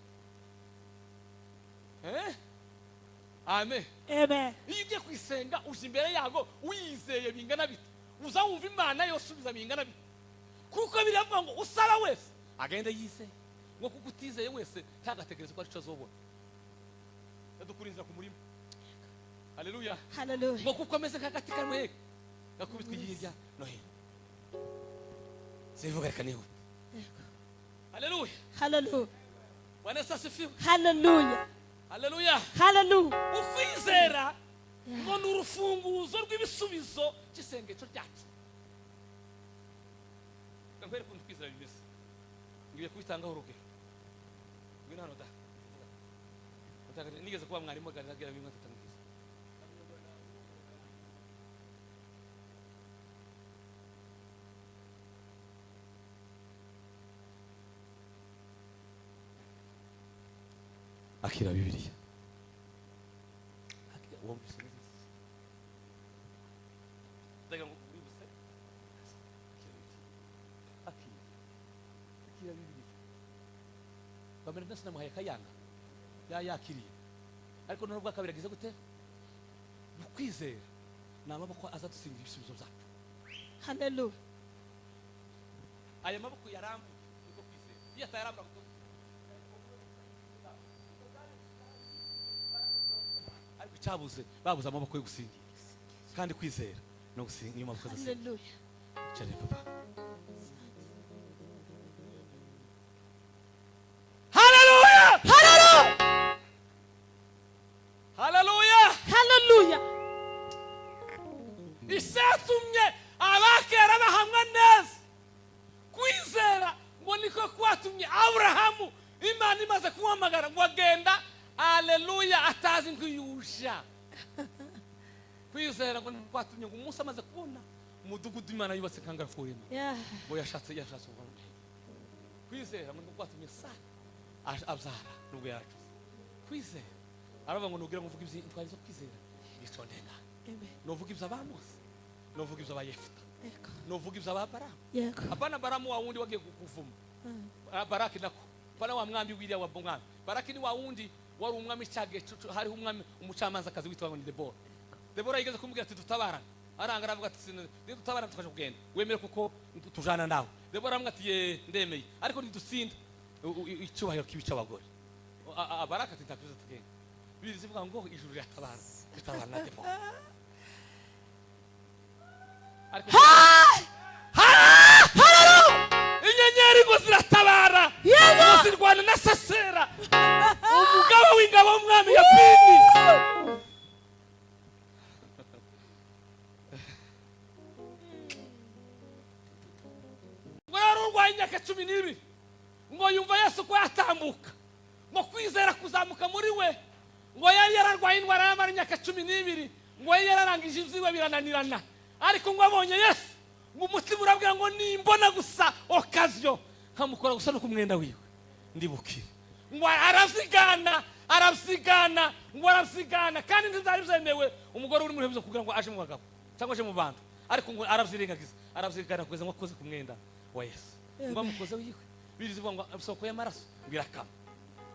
Amen. Amen. Iyo ugiye kwisenga uje imbere yago uyizeye bingana bito, uzawumva Imana yosubiza bingana bito. Kuko biravuga ngo usaba wese agenda yise, ngo kuko utizeye wese ntagategereze ko ari cyo azobona. Yadukurinzira ku murimo. Haleluya. Hallelujah. Ngo kuko ameze nk'agati kamwe gakubitwa hirya no hino. Sivuga reka niho. Haleluya. Hallelujah. Bwana Yesu asifiwe. Hallelujah. Haleluya. Hallelujah. Ukwizera ngo ni urufunguzo rw'ibisubizo cy'isengesho ryacu. Ngwere kuntu kwizera bimeze. Ngiye kubitangaho urugero. Ngwino hano da. Nigeze kuba mwarimu aganira bimwe tutangiza. Akira Bibiliya. Akira uwo mbise. Daga ngo uribuse. Akira Bibiliya. Bamena ndase namuhaye kayanga. Yakiriye. Ariko none ubwo akabiragize gute? Ukwizera na amaboko azadusingira ibisubizo byacu. Hallelujah. Aya maboko yarambu niko kwizera. Iyo atayarambura kuko ariko cyabuze babuze amaboko yo gusingira. Kandi kwizera no gusingira iyo maboko azasingira. Hallelujah. Cyane papa. Hallelujah! Hallelujah. Hallelujah! Hallelujah. Isatumye abakera bahamwa neza. Kwizera ngo niko kwatumye Abrahamu Imana imaze kuhamagara ngo agenda. Haleluya, atazi nk'uyusha. Kwizera ngo niko kwatumye ngo umunsi amaze kubona umudugudu Imana yubatse kangarafurima. Yeah. Ngo yashatse ubona. Kwizera ngo niko kwatumye Sara abyara nubwo yaracuze. Kwizera aravuga ngo nugira ngo uvuge ibyo intwari zo kwizera bicondenga. Amen. Novuga ibyo abamuzi, novuga ibyo abayefta, Yego. novuga ibyo ababaramu. Yego. Apana baramu wa wundi wagiye kuvuma. Baraki nako pana wa mwambi wiriya wa mwambi. Baraki ni wa wundi wari umwami cyage hari umwami umucamanza akazi witwa ngo ni Debora. Debora yigeze kumubwira ati tutabarana. Aranga aravuga ati ni tutabarana tukaje kugenda. Wemere kuko tujana nawe. Debora amwati ye ndemeye. Ariko nidutsinda icyubahiro kibica abagore. Baraka ati ntakuze tugenda. Bizivuga ngo ijuru ryatabara. Ritabara na Debora. Ariko inyenyeri ngo ziratabara. Ngo zirwana na Sisera. Umugabo w'ingabo w'umwami Yabini. Ngo yarurwaye imyaka 12. Ngo yumva Yesu ko yatambuka. Ngo kwizera kuzamuka muri we. Ngo yari yararwaye indwara y'amara imyaka 12. Ngo yari yararangije ibyiwe birananirana. Ariko ngo abonye Yesu ngo umutima urabwira ngo nimbona gusa occasion nkamukora gusa no kumwenda wiwe ndibukire. Ngo arabyigana kandi ntizari byemewe umugore uri muri hebuzo kugira ngo aje mu bagabo cyangwa aje mu bantu. Ariko ngo arabyirengagiza arabyigana kugeza ngo akoze ku mwenda wa Yesu. Ngo amukoze wiwe birizivuga ngo isoko y'amaraso birakama.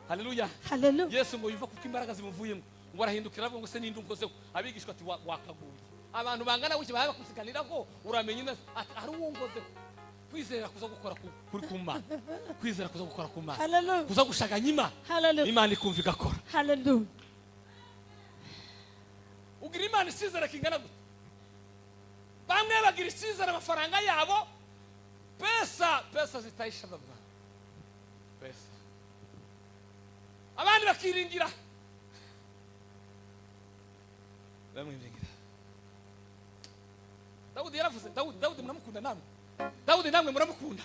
Haleluya. Hallelujah. Yesu ngo yuva kuko imbaraga zimuvuyemo ngo arahindukira avuga ngo se ninde unkozeho. Abigishwa ati wakaguye. Abantu bangana gutya baha bakusiganira ko uramenye neza ari uwongoze. Kwizera kuza gukora kuri kumana. Kwizera kuza gukora kumana. Hallelujah. Kuza gushaganya Imana. Hallelujah. Imana ikumva igakora. Hallelujah. Ugira Imana isizera kingana gute? Bamwe bagira isizera amafaranga yabo. Pesa zitaisha baba. pesa abandi bakiringira bamwiringira. Dawudi yaravuze, Dawudi muramukunda namwe, Dawudi namwe muramukunda,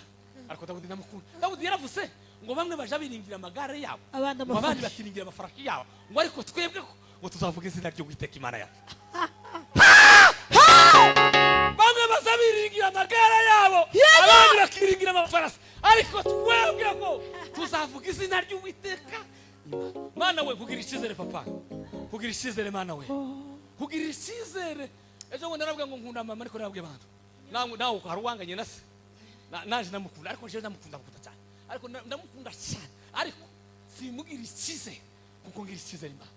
ariko Dawudi namukunda. Dawudi yaravuze ngo bamwe baje biringira amagare yabo, abandi bakiringira amafarashi yabo, ngo ariko twebwe ngo tuzavuga izina ry'Uwiteka Imana yacu. Bamwe baje biringira amagare yabo, abandi bakiringira amafarasi, ariko twebwe ngo tuzavuga izina ry'Uwiteka. Mana we, kugira icyizere papa, kugira icyizere mana we, kugira icyizere. Ejo ngo naravuga ngo nkunda mama, ariko narabwiye abantu nawe hari uwanganye na se, naje namukunda, ariko nje namukunda cyane, ariko ndamukunda cyane, ariko simugira icyizere kuko ngira icyizere Imana.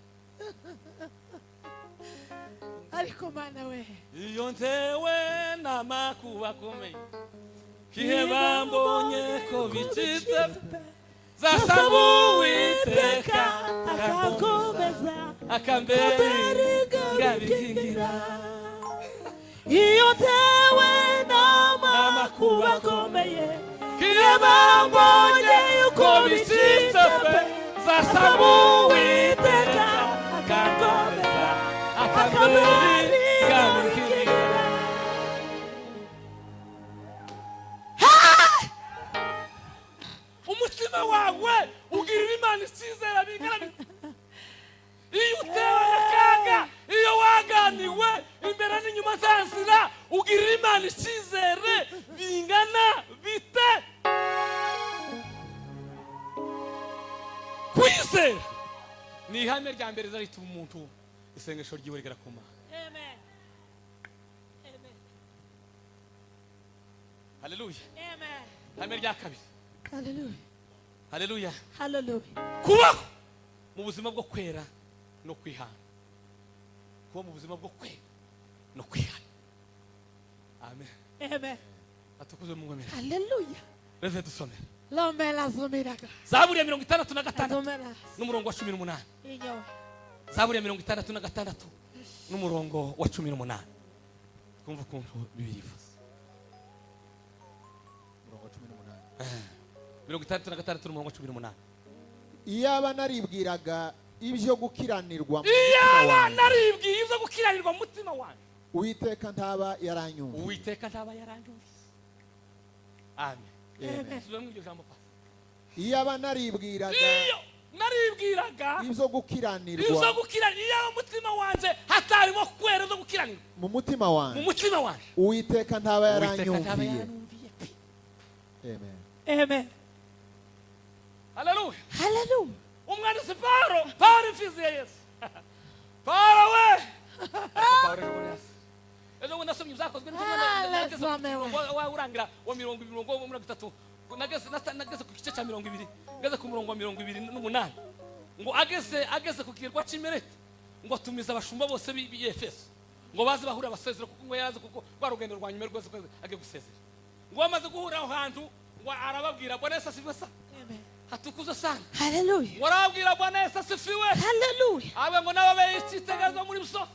Ariko mana we, iyo ntewe n'amakuba akomeye, kiheba mbonye ko bicitse, zasaba Uwiteka akakomeza akambera bikingira. Iyo ntewe n'amakuba akomeye, kiheba mbonye ko bicitse, zasaba Uwiteka akakomeza akambera bikingira. Umutima wawe ugirira Imana icyizere bingana. Iyo utewe n'akaga, iyo waganiwe imbere n'inyuma nzazira, ugirira Imana icyizere bingana bite? Kwizera ni ihame rya mbere rituma umuntu isengesho ryiwe rigera ku Mana. Amen. Amen. Haleluya. Amen. Ihame rya kabiri. Hallelujah. Haleluya. Hallelujah. Kubaho mu buzima bwo kwera no kwihana. Kuba mu buzima bwo kwera no kwihana. Amen. Amen. Atukuze mu ngomera. Hallelujah. Reve dusome. Lomela zomiraga. Zaburi ya 66 Lomela. n'umurongo wa 18. Inyo. Zaburi ya 66 n'umurongo wa 18. Kumva ukuntu Bibiliya ivuze. Murongo 66 n'umurongo wa 18. Iyaba naribwiraga ibyo gukiranirwa mu Iyaba naribwiye ibyo gukiranirwa mu mutima wanjye, Uwiteka ntaba yaranyumva. Uwiteka ntaba yaranyumvise. Amen. Amen. Subiramo iryo jambo pasi. Iyaba naribwiraga ibyo gukiranirwa iyaba umutima wanjye hatarimo kwera no gukiranirwa mu mutima wanjye, Uwiteka ntaba yaranyumviye. Amen. Amen. Hallelujah. Hallelujah. Umwanditsi Paulo imfizi ya Yesu. Paulo we. Paulo Yesu. Ejo ngo nasomye ibyakozwe n'umwana urangira wa 30 nageze ku gice cya 20, ngeze ku murongo wa 28 ngo ageze ku kirwa cy'Imereti, ngo atumiza abashumba bose b'Efeso ngo baze bahura abasezera, kuko ngo yaraze kuko rwagendo rwa nyuma rwose agiye gusezera. Ngo bamaze guhura aho hantu, ngo arababwira Bwana Yesu asifiwe sana. Amen. Hatukuze sana. Hallelujah. Warabwira Bwana Yesu asifiwe. Hallelujah. Abe ngo nababe icyitegererezo muri bso.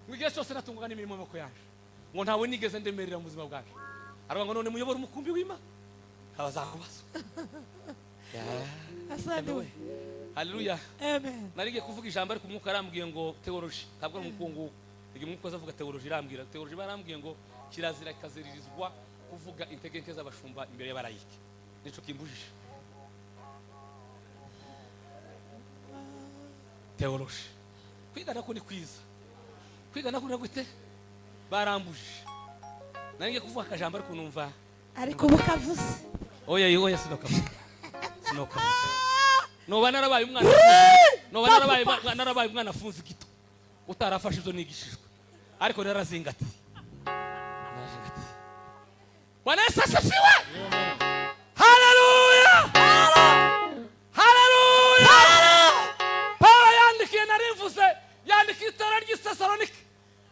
Mwigihe cyose natungaga n'imirimo y'amaboko yaje. Ngo ntawe nigeze ndemerera mu buzima bwaje. Aravuga ngo none muyobora umukumbi w'Imana. Abazakubaza. Asante. Hallelujah. Amen. Narigiye kuvuga ijambo ariko umwuka arambwiye ngo theology. Ntabwo ari umukungu. Igihe umwuka azavuga theology arambwira. Theology barambwiye ngo kirazira kaziririzwa kuvuga integenke z'abashumba imbere y'abarayiki. Nico kimbujije. Theology. Kwiga nako ni kwiza. Kwiga nako nagute barambuje. Narigiye kuvuga akajambo ariko numva ariko bukavuze. Oya sinokavuga. Noba narabaye umwana afunze gito utarafashe izo nigishijwe, ariko narazingati. Bwana Yesu asifiwe. Hallelujah. Paulo yandikiye itorero ry'i Tesalonike,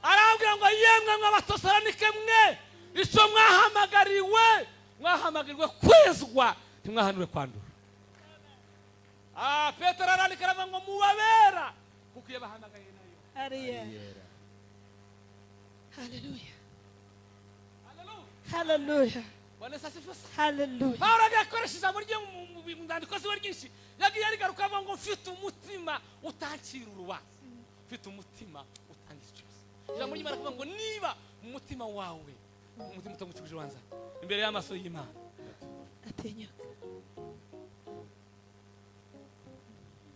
arambwira ngo yemwe mw'Abatesalonike mwe, icyo mwahamagariwe kwezwa, ntimwahanure kwandura. Petero arandika ngo mubabera kuko iyo bahamagaye nayo. Hallelujah. Hallelujah. Vanessa sifa. Hallelujah. Paulo agakoresha ijambo rye mu ndandiko ziwe ryinshi. Yagiye arigaruka avuga ngo mfite umutima utancira urubanza. Mfite umutima utangiza cyose. Ijambo ry'Imana kuvuga ngo niba mu mutima wawe umutima utamucuje urubanza imbere y'amaso y'Imana. Atinyuka.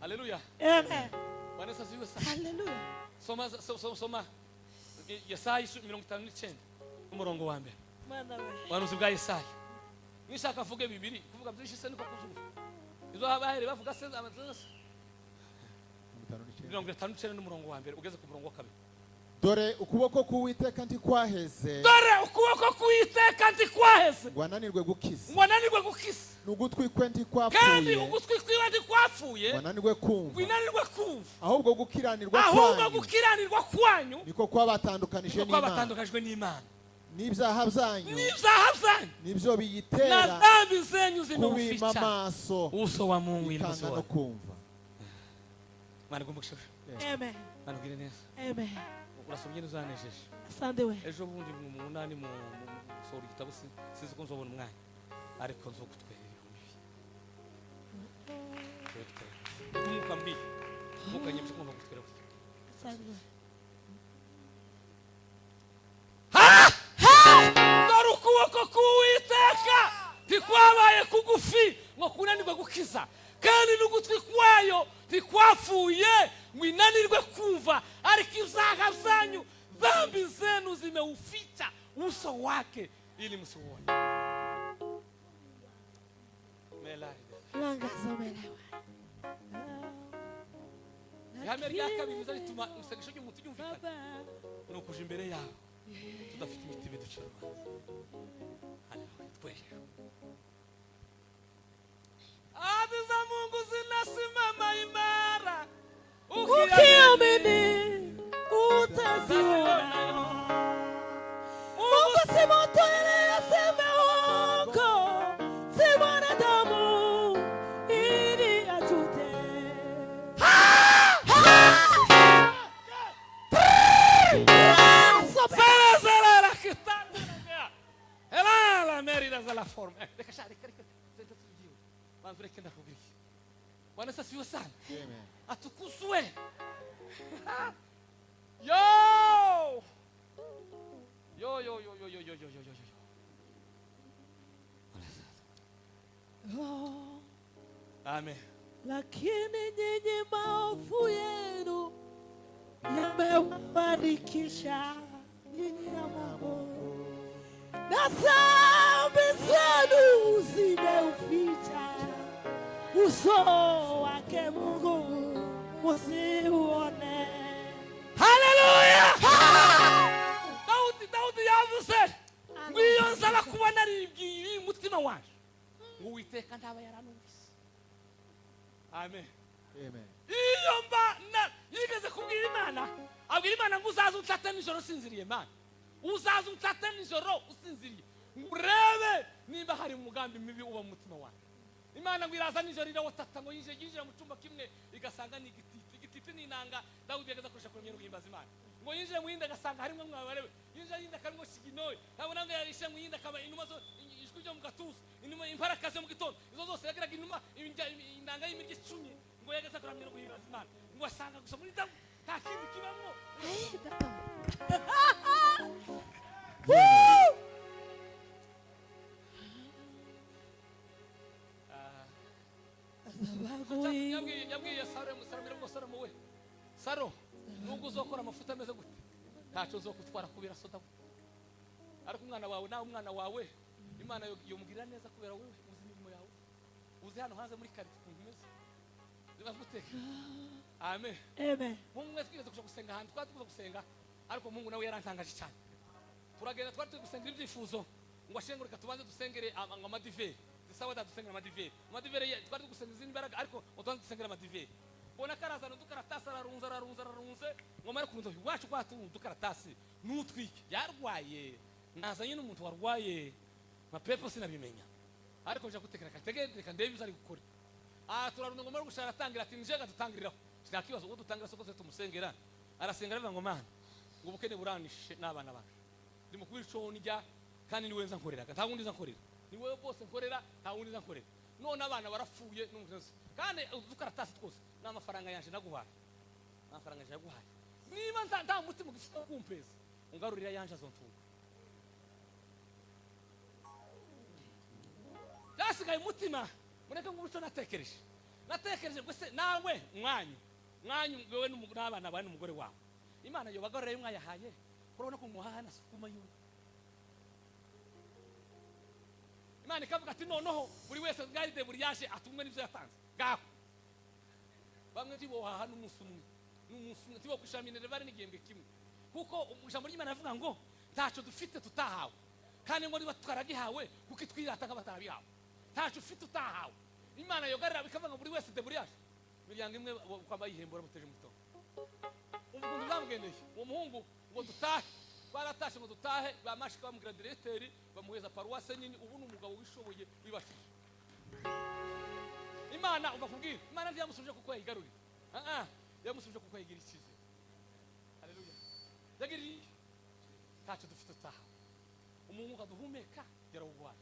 Hallelujah. Amen. Vanessa sifa. Hallelujah. Soma Yesaya 59 umurongo wa mbere. Mwana we. Wanuzi bwa Yesaya. Nishaka avuge bibiri kuvuga byinshi se niko kuzuba. Izo habahere bavuga se amazose. 59 n'umurongo wa mbere ugeze ku murongo wa kabiri. Dore ukuboko k'Uwiteka ntikwaheze. Dore ukuboko k'Uwiteka ntikwaheze. Wananirwe gukiza. Wananirwe gukiza. N'ugutwi kwe ntikwapfuye. Kandi ugutwi kwiwe ntikwapfuye. Wananirwe kumva. Winanirwe kumva. Ahubwo gukiranirwa kwanyu. Ahubwo gukiranirwa kwanyu. Niko kwabatandukanije n'Imana. Niko kwabatandukajwe n'Imana. N'ibyaha byanyu. N'ibyaha byanyu. Nibyo biyitera. Na dhambi zenyu zimeuficha. Kubima maso. Uso wa Mungu ikanga no kumva. Mana gumbukisha. Amen. Mana ugire neza. Amen. Urasomye uzanejeje. Asante we. Ejo bundi mu munani mu sori gitabo sizi ko nzobona umwanya. Ariko nzokutwerera ibihumbi. Umuka mbi. Umuka nyemje ko ngakutwerera. Asante we. Dore ukuboko k'Uwiteka ntikwabaye kugufi ngo kunanirwe gukiza kandi n'ugutwi kwayo ntikwapfuye ngo inanirwe kumva ariko ibyaha byanyu dhambi zenu zimeuficha uso wake ili msiuone. Langaza umelewa. Ihame rya kabiri rizatuma isengesho ry'umuntu ryumvikana ni ukuja imbere yawe tudafite imitima iducira urubanza. Haleluya. Twese ahadi za Mungu zinasimama imara ukiamini utaziona. Mungu si mtu ili aseme uongo, si mwanadamu ili ajute. La forma. Bwana asifiwe sana. Amen. Atukuzwe. Yo. Amen. Lakini nyinyi maovu yenu yamewabarikisha nyinyi na Mungu, na dhambi zenu zimeuficha uso wake Mungu musiuone. Haleluya. Daudi yavuze ngwiyo nsaba kubona ribwiye umutima wacu ngo Uwiteka ndaba yaranumvise. Amen. Amen. Iyo mba yigeze kubwira Imana, abwira Imana ngo uzaze unsate nijoro usinziriye Mana. Uzaze unsate nijoro usinziriye. Urebe nimba hari umugambi mibi uba mu mutima wawe. Imana ngo iraza nijoro irawatata ngo yinjira mu cyumba kimwe igasanga ni igititi n'inanga. Dawudi yageza kurusha kumenya guhimbaza Imana. Ngo yinjire mu yindi agasanga harimo mwabarebe. Yinjire yindi akarimo shiginoye. Nabona ngo yarishe mu yindi akaba inuma zo ijwi ryo mu gatuza. Inuma imparaka zo mu gitondo. Izo zose yagiraga inuma inanga y'imirya 10 ngo yageza kuramya guhimbaza Imana. Ngo asanga gusa muri Dawudi nta kindi kibamo. Yabwiye Salomo we Saro nubwo uzokora amafuta ameze gute ntacyo uzokutwara kubera soda ariko umwana wawe nawe umwana wawe Imana yomugirira neza kubera wowe uzi imirimo yawe uzi hano hanze muri karitsiye kumeze ziba guteka. Amen. Amen. Mungu mwese twigeze kuja gusenga ahantu twatuza gusenga ariko Mungu nawe yarantangaje cyane. Turagenda twari tugusengera ibyifuzo ngo ashengurika tubanze dusengere amadiveri zisawa dusengera amadiveri twari tugusengera izindi mbaraga ariko utanze dusengera amadiveri. Bona karazana dukaratasi ararunze ngo mare kunzo iwacu kwatu dukaratasi nutwike yarwaye nazanye n'umuntu warwaye mapepo sinabimenya ariko nje gutekera kategeka ndebe bizari gukora turarunda ngo mare gushara tangira ati njega dutangiriraho sinakibazo uwo dutangira soko tumusengera arasengera biva ngo mana ngo bukene buranishe n'abana bacu ndi mukubira ico nijya kandi ni wenza nkorera nta wundi nza nkorera ni wewe bose nkorera nta wundi nkorera none abana barapfuye n'umusozi kandi udukaratasi twose n'amafaranga yanje naguhaye amafaranga yanje naguhaye niba nta mutima gufite kumpeza ungarurira yanje azontunga byasigaye umutima mureke ngo ubuco natekereje gwese nawe mwanyu wewe n'abana bawe n'umugore wawe Imana yo bagarurira y'umwayahaye urabona ko muhana sukuma yuko Imana ikavuga ati noneho buri wese bwaride buri yaje atumwe n'ivyo yatanze gako bamwe tibo haha n'umunsi tibo kushaminere bari n'igihembwe kimwe kuko ijambo ry'Imana rivuga ngo ntaco dufite tutahawe kandi ngo niba twaragihawe kuko twirata nk'abatarabihawe ntaco ufite utahawe Imana yogarira bikavuga buri wese de buri yaje miryango imwe kwamba yihembura muteje muto umuntu bamweneye uwo muhungu ngo dutahe baratashe ngo dutahe bamashika bamugira directeur bamuheza paruwase nini ubu n'umugabo wishoboye wibashije Imana ubakubwira Imana ndiyamusubije kuko yayigarurira yamusubije kuko yayigira ikize haleluya yagiri tacho dufite taha umuntu kaduhumeka yarawugwaye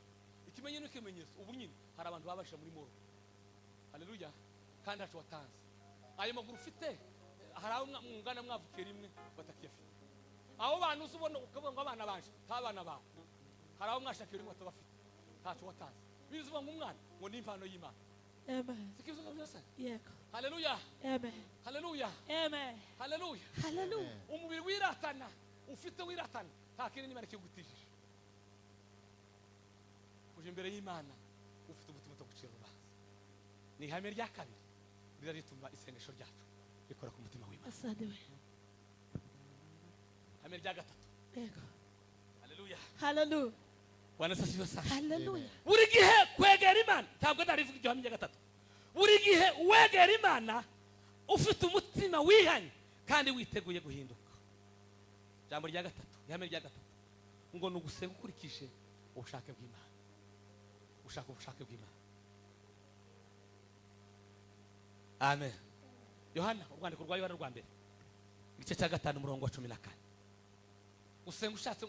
ikimenye n'ikimenyetso ubu nyine hari abantu babasha muri moro haleluya kandi hacu watanze ayo maguru ufite hari aho mwungana mwavuke rimwe batakiyafite aho bantu uzubona ukavuga ngo abana banje ntabana bawe hari aho mwashakira rimwe batabafite tacho watanze bizuba nk'umwana ngo ni impano y'Imana Amen. Sikizo byose Yego. Haleluya. Amen. Haleluya. Amen. Haleluya. Hallelujah. Umubiri wiratana ufite wiratana nta kintu n'Imana kigutijije uje imbere y'Imana ufite umutima utagucira urubanza ni ihame rya kabiri rirarituma isengesho ryacu rikora ku mutima w'Imana Asante we. ihame rya gatatu Yego. Haleluya. Hallelujah. Bwana sasiwe sana Hallelujah. buri gihe kwegera Imana ntabwo ndarivuga iryo hame rya gatatu buri gihe wegera Imana ufite umutima wihanye kandi witeguye guhinduka jambo rya gatatu ihame rya gatatu ngo nugusenga ukurikije ubushake bw'Imana ushaka ubushake bw'Imana amen Yohana urwandiko rwa Yohana rwa mbere igice cya 5 umurongo wa 14 usenga ushatse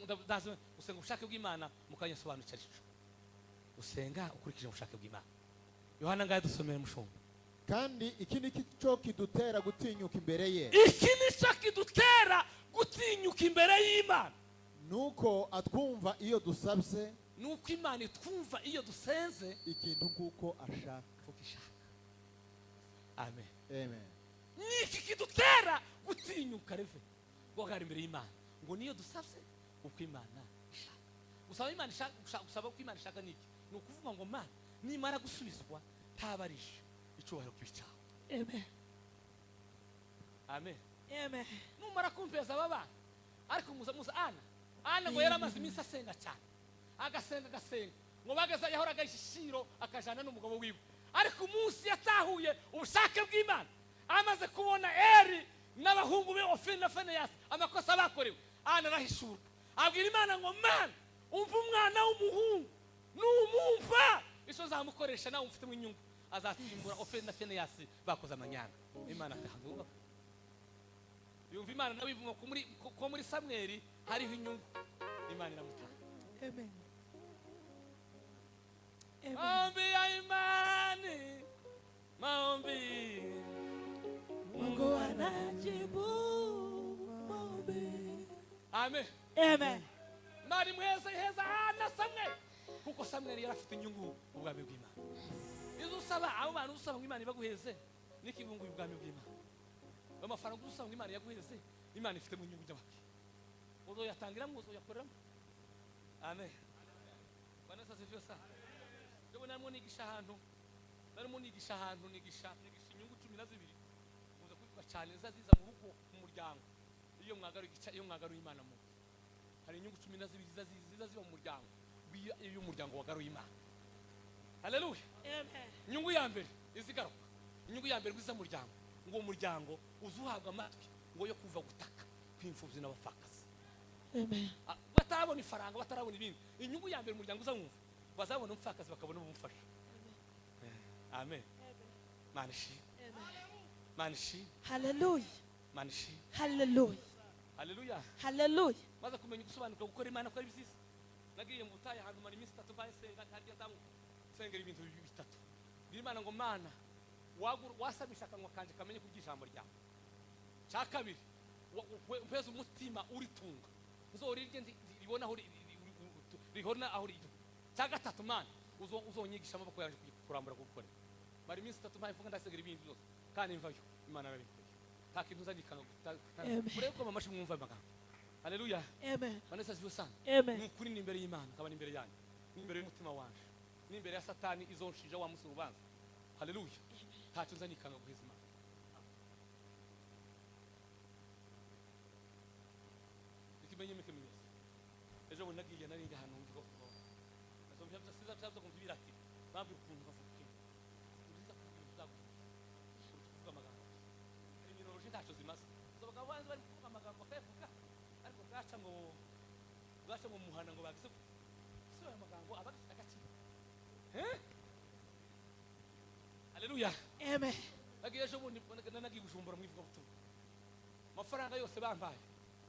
usenga ubushake bw'Imana mukanyasobanukira ico usenga ukurikije ubushake bw'Imana Yohana ngaye dusomera mushumba kandi iki ni cyo kidutera gutinyuka imbere ye iki ni cyo kidutera gutinyuka imbere y'Imana nuko atwumva iyo dusabye nuko Imana itwumva iyo dusenze ikintu nkuko ashaka tukishaka amen amen niki kidutera gutinyuka reve gogara imbere y'Imana ngo niyo dusabye uko Imana ishaka gusaba Imana ishaka gusaba uko Imana ishaka niki nukuvuga ngo Mana nimara gusubizwa tabarisha icyubahiro kwicaho Amen. amen Amen. numara kumpeza baba ariko muza ana ngo yaramaze iminsi asenga cyane agasenga ngo bageza yahoraga ishishiro akajana n'umugabo wiwe ariko umunsi yatahuye ubushake bw'Imana amaze kubona Eri n'abahungu be Ofini na Finehasi amakosa bakorewe ana rahishura abwira Imana ngo Mana umva umwana w'umuhungu n'umumva iso zamukoresha nawe ufite inyungu azatsimbura Ofini na Finehasi bakoze amanyanga Imana akahanguka yumva Imana nawe ivuga ko muri Samweli hariho inyungu Imana iramutanga Amen. maombi ya imani maombi Mungu anajibu maombi. amen Amen. nari mwese heza na Samweli kuko Samweli yarafite inyungu ubwami bw'Imana izo usaba abo bantu usaba ngo Imana ibaguheze nikibungu ubwami bw'Imana amafaranga usaba ngo Imana yaguheze Imana ifite mu inyungu y'abaki uzo yatangira muzo yakoreramo amen bana sasa sivyo sana ndio narimo nigisha ahantu nigisha inyungu 12 muza kwivuga cyane zaziza mu rugo mu muryango iyo mwagaruye Imana mu hari inyungu 12 ziza ziba mu muryango iyo umuryango wagaruye Imana haleluya Amen. inyungu ya mbere izigaruka inyungu ya mbere gwiza mu muryango ngo umuryango uzuhabwa amatwi ngo yo kuva gutaka kw'imfubyi n'abafakazi Amen. batarabona ifaranga batarabona ibindi inyungu ya mbere umuryango uzamwumva bazabona umfakazi bakabona umufasha amen manishi manishi Hallelujah. manishi Hallelujah. haleluya Hallelujah. maze kumenya gusobanuka gukora Imana ko ari byiza nagiye mu butayu ahantu mara iminsi 3 mbaye senga ntarya ndamu sengera ibintu bitatu Imana ngo mana wasabisha akanwa kanje kamenye kubyijambo ryawe cya kabiri upeza umutima uritunga uzorirye ribona aho rihona aho rijo cya gatatu mana uzonyigisha amaboko yaje kurambura gukora mara iminsi 3 mbaye mvuga ndasegera ibintu byose kandi mvayo Imana arabikoze nta kintu uzanyikanga urebe ko mamashi mwumva amagambo haleluya Amen. Vanessa ziwe sana Amen. nukuri ni imbere y'Imana kaba ni imbere yanyu ni imbere y'umutima wanje ni imbere ya Satani izonshinja wa musi urubanza haleluya ntacyo nzanyikanga guheza Imana ikimenye mekemenyese ejo bundi nagiye nari ahantu mu gihugu nazo byabyo siza byabyo kumva birati bambi ukuntu bavuga uziza kuvuga amagambo ari miroroje ntacyo zimaze zobaga abanzi bari kuvuga amagambo akavuga ariko gacha ngo muhana ngo bagise so aya magambo abagise agaciro haleluya Amen. nagiye ejo bundi nagiye gujumbura mu ivuga butumwa amafaranga yose bampaye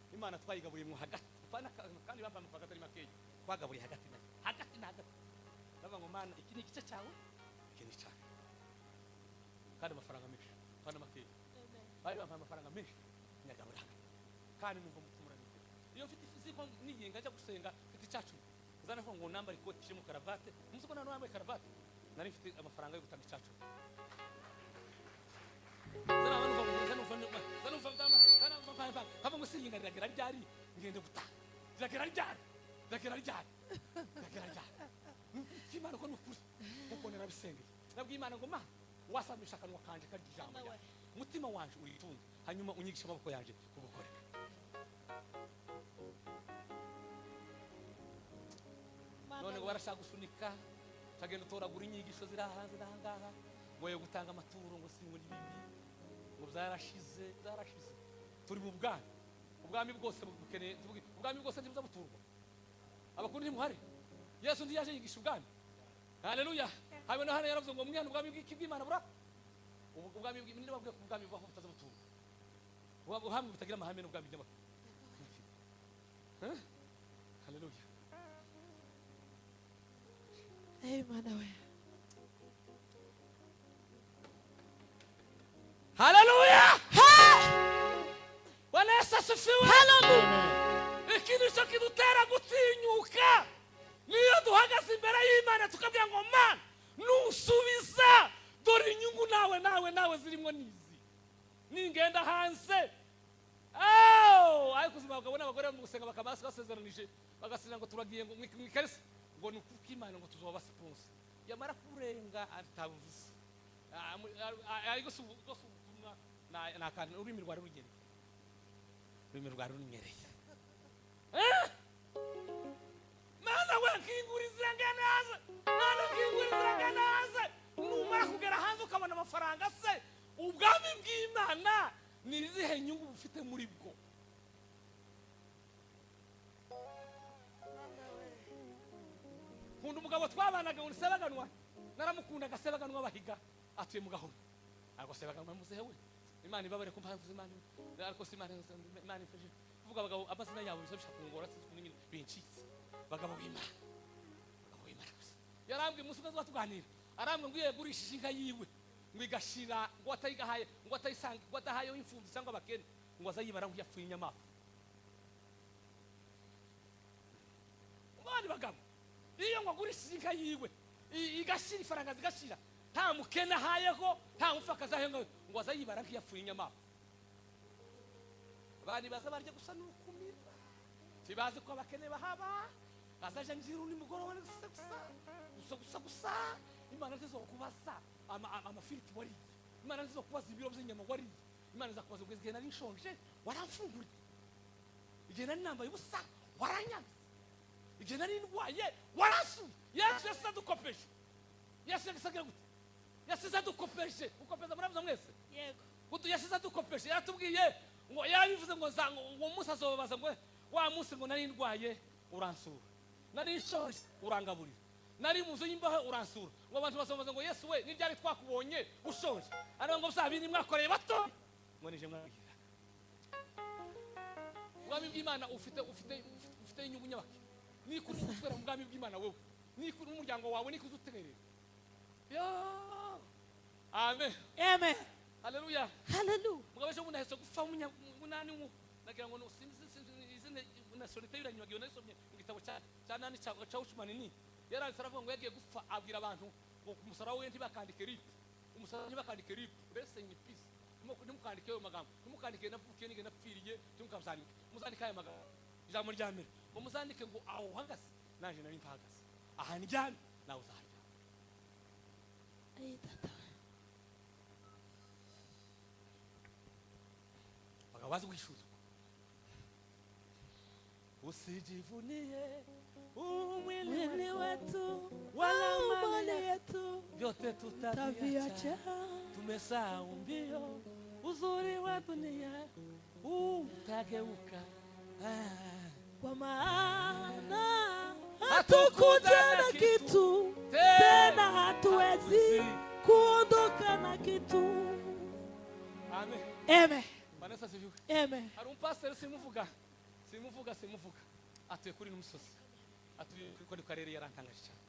Imana twayigaburiye mu hagati kandi bampa amafaranga atari makeya twagaburiye hagati na hagati bava ngo mana iki ni igice cyawe iki ni cyawe kandi amafaranga menshi kandi makeya bari bampa amafaranga menshi nyagabura kandi numva mutumuranye iyo mfite fiziko niyenga ajya gusenga mfite icyacu uzana ngo namba ikoti kirimo karavate umuzi ko nano yambaye karavate nari mfite amafaranga yo gutanga icyacu hava ngo siyinga riragera ryari ngende gutaha riragera ryari Imana ko nukuri kuko narabisengeye nabwiye Imana ngo ma wasamisha akanwa kanje karya ijambo ryawe umutima wanje uritunga hanyuma unyigisha amaboko yanje kubukora none ngo barashaka gusunika tagenda utoragura inyigisho zirahangaha ngo yo gutanga amaturo ngo singo n'ibibi ngo byarashize turi mu ubwami bwose bukeneye ubwami bwose ndibuza buturwa abakundi ntimuhari Yesu ndi yaje yigisha ubwami haleluya habe no hano yaravuze ngo umwana ubwami bw'Imana bura ubwami bw'Imana babwiye ku ubwami bwaho butaza buturwa uhamwe butagira amahame n'ubwami by'abantu haleluya Amen. haleluya Vanessa asifiwe Hallelujah. ikintu cyo kidutera gutinyuka niyo duhagaze imbere y'Imana tukabwira ngo Mana nusubiza dore inyungu nawe zirimo nizi ningenda hanze ariko kuzima bakabona abagore mu gusenga bakamasa basezeranije bagasina ngo turagiye ngo mwikarese ngo nukuko Imana ngo tuzoba sponsor yamara kurenga atavuze ariko subumwa na kan urimi rwa rugere urimi rwa runyereye Mana wakinguriza nganaza numara kugera hanze ukabona amafaranga se ubwami bw'Imana nirizihe nyungu bufite muri bwo Nkunda umugabo twabanaga ngo sebaganwa naramukunda gasebaganwa bahiga atuye mu gahoro ariko sebaganwa muzewe Imana ibabare ko mpamvu Imana ariko Imana ifashe kuvuga abagabo amazina yabo bisabisha kungora sinzi bincitse bagabo b'Imana yarambwe musuka zatuganira arambwe ngo yegurishije inka yiwe ngo igashira ngo atayigahaye ngo atayisanga ngo atahaye imfumbi cyangwa abakene ngo azayibara ngo yapfuye inyamafu abandi bagabo iyo ngo agurishije inka yiwe igashira ifaranga zigashira nta mukene ahayeho nta mufakaza ahayeho ngo azayibara ngo yapfuye inyamafu abandi baza barya gusa n'ukumira tibazi ko abakene bahaba azaje njiru ni mugoroba gusa Imana zizokubaza amafiriti wari Imana zizokubaza ibiro by'inyama wari Imana zakubaza ubweze igihe nari nshonje waramfunguriye igihe nari nambaye ubusa waranyaze igihe nari ndwaye warasu Yesu yasadukopeshe Yesu yasagira gute yasadukopeshe ukopeza muravuza mwese Yego gutu yasadukopeshe yatubwiye ngo yabivuze ngo umunsi azobabaza ngo wa munsi ngo nari ndwaye uransura nari nshonje urangaburira nari mu nzu y'imbaho uransura ngo abantu basobaza ngo Yesu we niryari twakubonye ushonje ariko ngo bya bindi mwakoreye bato ngo nije mwabigira ubwami bw'Imana ufite inyungu nyabaki nikuri gusubira mu bwami bw'Imana wowe nikuri umuryango wawe nikuze utegerera yo amen Amen. haleluya Hallelujah. mugabo cyo munahetse gufa munani mu nagira ngo izine nationalité y'uranyibagiwe nasomye mu gitabo cya nani cya Ushmani ni yaranditse aravuga ngo yagiye gufa abwira abantu ngo kumusara we ntibakandike rip umusara ntibakandike rip mbese ni peace nimukandike yo magambo nimukandike navukiye nige napfiriye timukabzandike muzandika aya magambo ijambo rya mbere ngo muzandike ngo aho hangase nanje nari mpagaze aha njyane nawe uzahajya Ay, tata. bagabazi kwishuza usijivunie Mwili wetu wala mali yetu vyote tutaviacha tumesahau mbio uzuri wa dunia utageuka kwa maana hatukuja na kitu tena hatuwezi kuondoka na kitu. amen Amen. Vanessa siviwe Amen. hari umpasiteri simuvuga atuye kuri n'umusozi atuye kuri karere yarantangaje cyane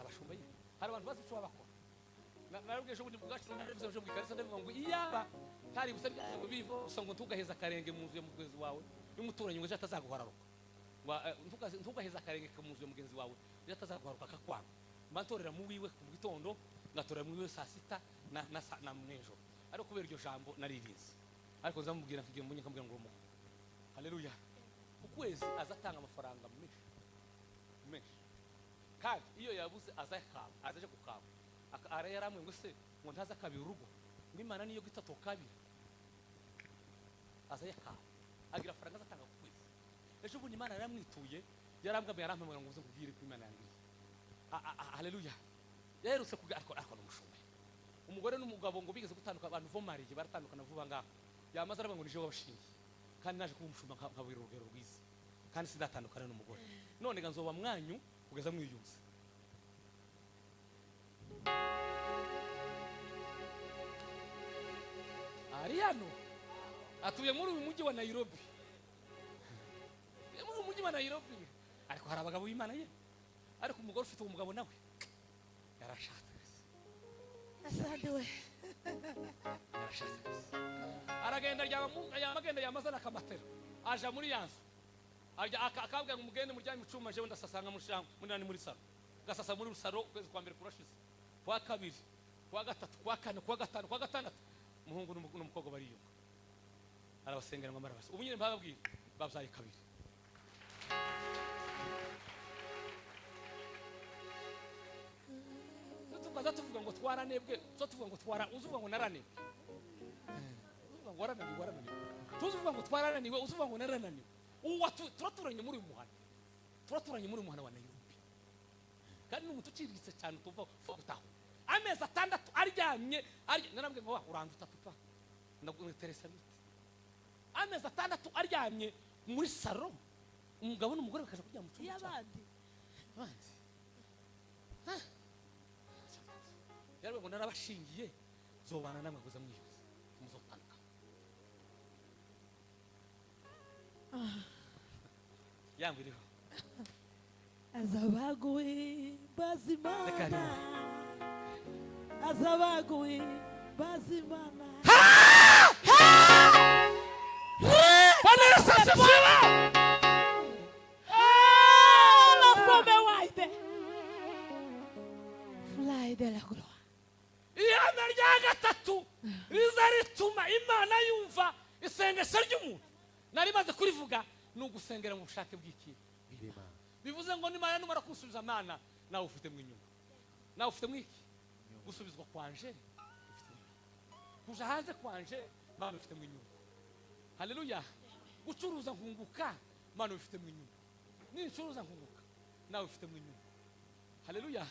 abashumba ye hari abantu bazi icyo bakora narubwiye cyo bwacu n'abivuze cyo bwikarisa ndavuga ngo iyaba hari busabye ngo bivo usanga ntugaheza akarenge mu nzu ya mugenzi wawe y'umuturanyi ngo atazaguhararuka ntugaheza akarenge mu nzu ya mugenzi wawe atazaguharuka akakwanga mbatorera mu wiwe ku gitondo ngatorera mu wiwe saa sita na mwenjo ariko kubera iryo jambo naririnze ariko nzamubwira nkigiye mbunye kambwira ngo umuko haleluya ukwezi azatanga amafaranga menshi kandi iyo yabuze azaje kukaba ara yaramwe ngo se ngo ntaza kabira urugo ngimana niyo gitato kabira azayakaba agira faranga azatanga ku kwezi ejo bunye Imana yaramwituye yarambwa yarampamwe ngo uze kubwire ko Imana yangiye haleluya yerutse kuga ariko n'umushumba umugore n'umugabo ngo bigeze gutanduka abantu vomariye baratandukana vuba ngaho yamaze aravuga ngo nije wabashingiye kandi naje kuba umushumba nkabwira urugero rwiza kandi sindatandukana n'umugore none ganzoba mwanyu kugeza mwiyunze Ariano atuye muri uyu mujyi wa Nairobi muri uyu mujyi wa Nairobi ariko hari abagabo b'Imana ye ariko umugore ufite umugabo nawe yarashatse Asante we. yarashatse aragenda yamagenda yamazana akamatera aja muri yanzu akabwira ngo umugende muryame icuma jewe ndasasanga munani muri saro gasasa muri saro kwezi kwa mbere kurashize kwa kabiri kwa gatatu kwa kane kwa gatanu kwa gatandatu umuhungu n'umukobwa bariyuka arabasengera ngo marabase ubu nyine mbababwira babyaye kabiri tukaza tuvuga ngo twaranebwe tuvuga ngo uzuvuga ngo naranebwe uzuvuga ngo warananiwe tuzuvuga ngo twarananiwe uzuvuga ngo narananiwe turaturanye muri uyu muhanda wa Nairobi kandi n'umuntu uciriritse cyane tuva gutaho amezi 6 aryamye narambwe ngo uranda utatupa ndaguteresa bite amezi 6 aryamye muri saro umugabo n'umugore bakaje kujya mu cyumba Y'abandi. yarwe ngo narabashingiye zobana namwe guza mwiyuze muzotanuka yambiriho Azabaguye bazimana. Azabaguye bazimana. Bwana Yesu asifiwe. La fome waide. Fly de la gloire. Ihame rya gatatu riza rituma Imana yumva isengesho ry'umuntu nari maze kurivuga n'ugusengera mu bushake bw'iki bivuze ngo n'Imana numara kusubiza Mana nawe ufite mu inyuma nawe ufite mu iki gusubizwa kwanje kuja hanze kwanje Mana ufite mu inyuma haleluya gucuruza nkunguka Mana ufite mu inyuma n'incuruza nkunguka nawe ufite mu inyuma haleluya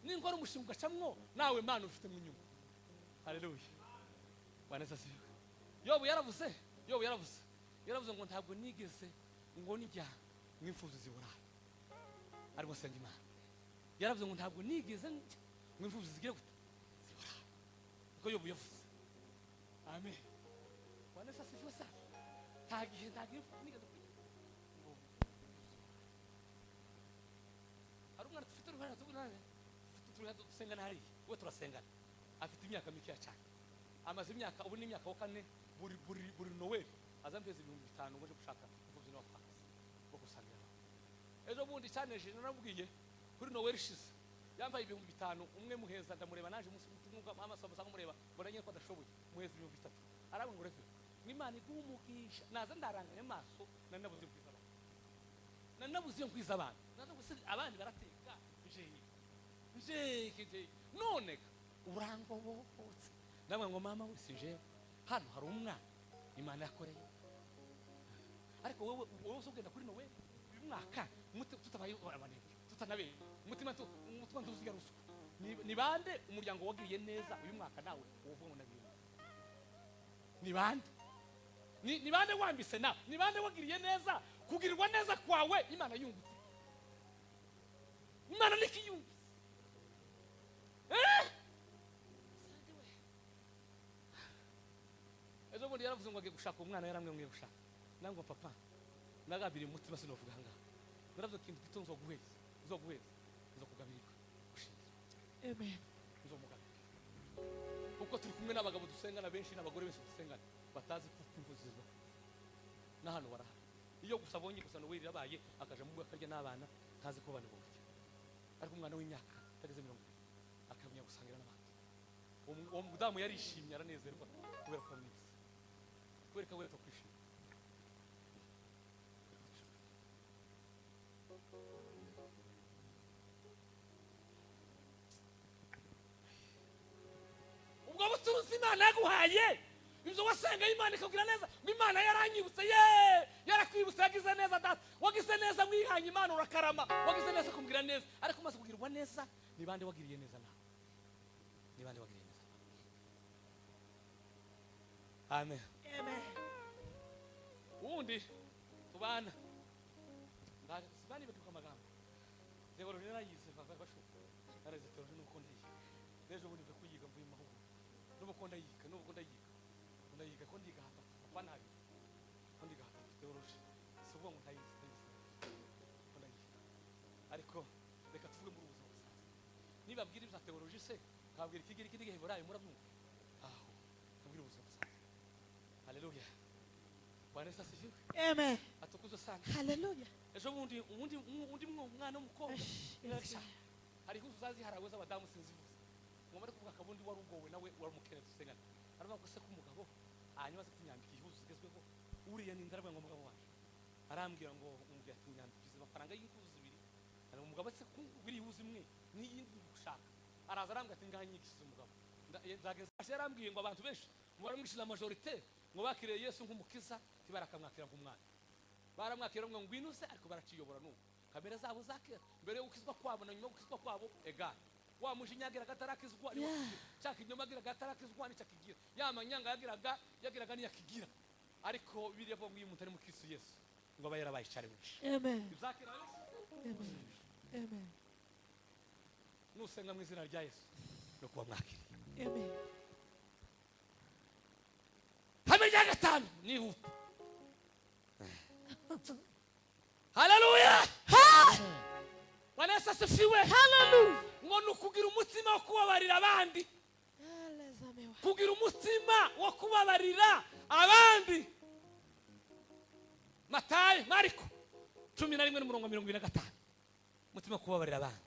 ningora umushinga camwo nawe Mana ufite mu inyuma haleluya Bwana Yesu Yobu yaravuze ngo ntabwo nigeze ngo nijya mwimfuzo zibura ariko senga Imana yaravuze ngo ntabwo nigeze mwimfuzo zigire gute zibura ko Yobu yavuze amen Bwana Yesu asifiwe ntagihe nigeze nane dusengana hari we turasengana afite imyaka mike cyane amaze imyaka ubu n'imyaka wa kane buri Noel azampeza 5,000 ngo je gushaka imfubyi n'abapfakazi bo gusangira ejo bundi cyane je narabwiye kuri Noel ishize yambaye 5,000 umwe muheza ndamureba naje umunsi mutumwa amaso musanga mureba mbona nyine ko adashoboye muheza 3,000 arabwo ngo refe n'Imana igumugisha naza ndaranganye maso nanabuze kwiza abantu nanabuze kwiza abantu nazo abandi barateka nje none urango bose namwe ngo mama wisije hano hari umwana Imana yakoreye ariko wowe usogenda kuri Noel uyu mwaka tutabaye abanebwe tutanabe umutima tuziga ruswa ni bande umuryango wagiriye neza uyu mwaka nawe uvuga ngo nabiri ni bande wambise nawe ni bande wagiriye neza kugirirwa neza kwawe Imana yungutse Imana nikiyungutse ejo bundi yaravuze ngo agiye gushaka umwana yaramwe mwe gushaka nango papa nagabiri umutima sinovuga ngaho naravuze kintu gitonzo guheza uzokugabirika ushinzwe Amen. uzomugabirika kuko turi kumwe n'abagabo dusengana benshi n'abagore benshi dusengana batazi kuvuziza na hano baraha iyo gusabonye gusa Noel yabaye akaja mu akarya n'abana tazi ko bane bose ariko umwana w'imyaka tageze 70 akamenya gusangira n'abandi uwo mudamu yarishimye aranezerwa kubera ko amwise kwereka wera kwishima ubwo buturuzi Imana yaguhaye ibyo wasenga Imana ikagira neza Imana yaranyibutse yarakwibutse yagize neza data wagize neza mwihanye Imana urakarama wagize neza kumbwira neza ariko umaze kugirwa neza ni bande wagiriye neza nawe ni bande wagiriye neza amen Amen. ubundi tubana sibani betuka amagambo zego rero yize basho arazitoro nuko ndiye nejo bundi kuyiga mvuye mahoro nuko ndayiga ko ndiga hata kwa nabi ko ndiga hata teology sivuga ngo ntayize ko ndayiga ariko reka tuvuge muri ubuzima busanzwe niba bwira ibya teology se kabwira ikigiri Heburayo murabyumva aho kabwira ubuzima busanzwe haleluya Bwana Yesu asifiwe Amen. atukuzwe sana Hallelujah. ejo bundi umwana w'umukobwa hari kuzazi harawe z'abadamu sinzivuze ngo bari kuvuga kabundi wari ugowe nawe wari umukene dusengana aravuga ko se kumugabo hanyuma se kunyambika ihuzu zigezweho uriya ni ndarabwa ngo umugabo waje arambwira ngo umubwira ati nyambikize amafaranga y'inkuzu zibiri ari umugabo se kuri ihuzu imwe n'iyindi gushaka araza arambwira ati nganyikise umugabo ndageze yarambwiye ngo abantu benshi baramwishira majorité ngo bakiriye Yesu nk'umukiza tibarakamwakira nk'umwana baramwakira ngo ngwinuse ariko baraciyobora nuko kamera zabo zakera mbere yo gukizwa kwabo na nyuma yo gukizwa kwabo ega wa mushinyagira gatarakizwa cyaka inyuma gira gatarakizwa ni cyakigira yamanyanga yagiraga ni yakigira ariko biriye ngo umuntu ari mu Kristo Yesu ngo abayera bayicare benshi Amen. bizakira Amen. Amen. nusenga mu izina rya Yesu no kuba mwakiri Amen. hamenya gatanu nihuta haleluya Bwana Yesu asifiwe Hallelujah. ngo nukugira umutima wo kubabarira abandi kugira umutima wo kubabarira abandi Matayo Mariko 11:25 umutima wo kubabarira abandi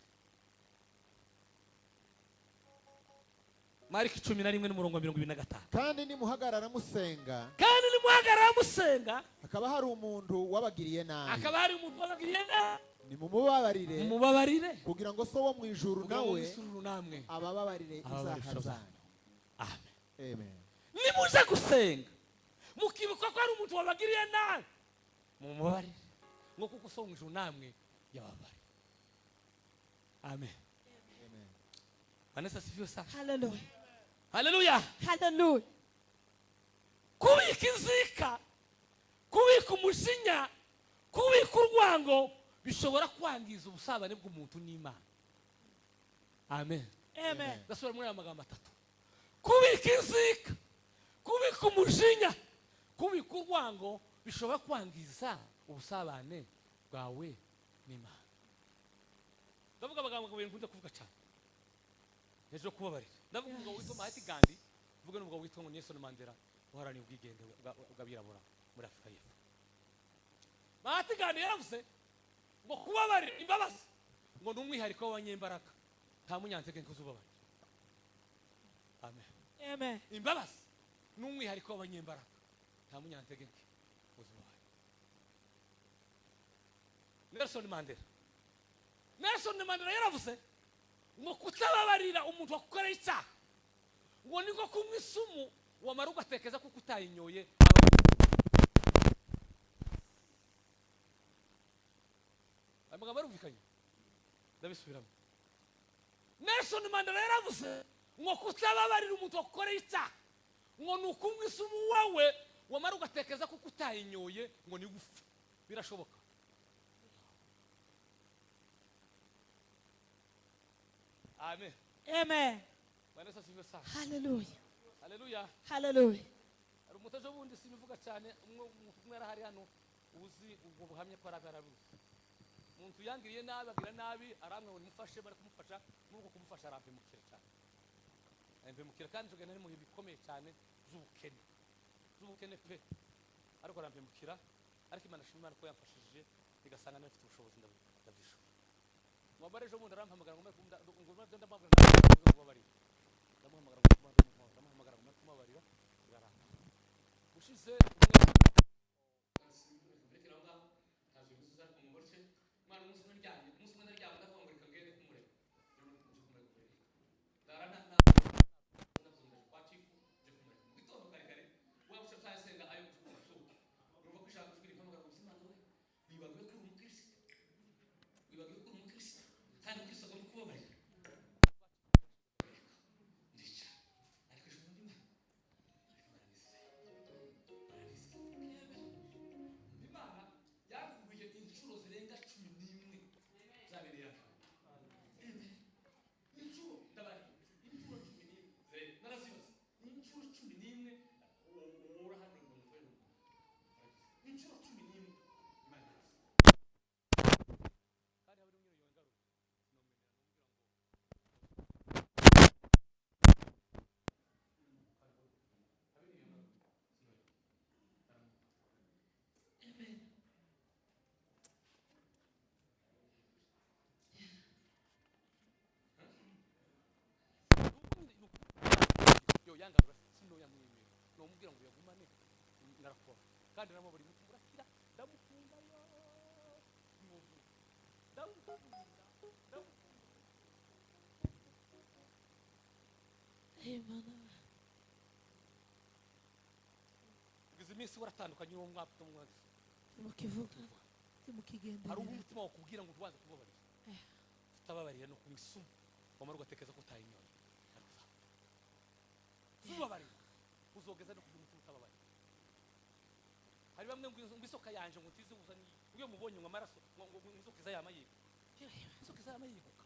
Mariko 11:25 kandi nimuhagarara musenga hakaba hari umuntu wabagiriye nabi nimumubabarire kugira ngo so wo mu ijuru nawe abababarire izaha zanyu. Amen. Nimuze gusenga mukibuka ko ari umuntu wabagiriye nabi mumubabarire ngo kuko so mu ijuru namwe yababarire. Amen. Vanessa asifiwe sana. Hallelujah. Hallelujah. Hallelujah. Kubika inzika, kubika umujinya, kubika urwango bishobora kwangiza ubusabane bw'umuntu n'Imana. Amen. Amen. Gasubira muri aya magambo atatu. Kubika inzika, kubika umujinya, kubika urwango bishobora kwangiza ubusabane bwawe n'Imana. ndavuga abagabo bintu nkunda kuvuga cyane ejo kubabarira ndavuga umugabo witwa Mahatma Gandhi vuga n'umugabo witwa Nelson Mandela uharaniye ubwigenge bw'abirabura muri Afurika y'Epfo. Mahatma Gandhi yaravuze ngo kubabarira imbabazi ngo n'umwihariko w'abanyembaraga nta munyantege nk'uzubabarira. Amen. Amen. Imbabazi n'umwihariko w'abanyembaraga nta munyantege nk'uzubabarira. Nelson Mandela yaravuze ngo kutababarira umuntu wakukoreye icyaha ngo niko kunywa isumu wamara ugatekereza kuko utayinyoye. Amagambo arumvikanye ndabisubiramo. Nelson Mandela yaravuze ngo kutababarira umuntu wakukoreye icyaha ngo nukunywa isumu wawe wamara ugatekereza kuko utayinyoye ngo ni gupfa. Birashoboka. Amen. Amen. Vanessa sive sana. Hallelujah. Hallelujah. Hallelujah. Ari umutaje bundi simivuga cyane umwe arahari hano uzi ubwo buhamye ko arabarabuze. Umuntu yangiriye nabi agira nabi aramwe ngo mufashe bari kumufasha nuko kumufasha arampemukira cyane. Arampemukira kandi tugenda mu bikomeye cyane z'ubukene. Z'ubukene pe. Ariko arampemukira ariko Imana ashimira ko yamfashije igasanga nafite ubushobozi ndabisho. Mwabare ejo bundi arampamagara ngo ndamubwira kubabarira. Ndamuhamagara ngo kubabarira biraranga. Ushize yangarura sino yamwemera no mubwira ngo yagumane narakora kandi namo buri mutu murakira ndamukunda yo ndamukunda bigize iminsi waratandukanye uwo mwapfa mwazi mukivuga mukigenda hari umutima wakubwira ngo tuwaze kubabarira tutababarira no kumisumu wamara ugatekereza ko utayinyoye tubabarira uzogeza no kugira umutima utababarira. Hari bamwe ngo isoka yanje ngo tize uzani uyo mubonye ngo amaraso ngo isoka zayamayiga isoka zayamayiga isoka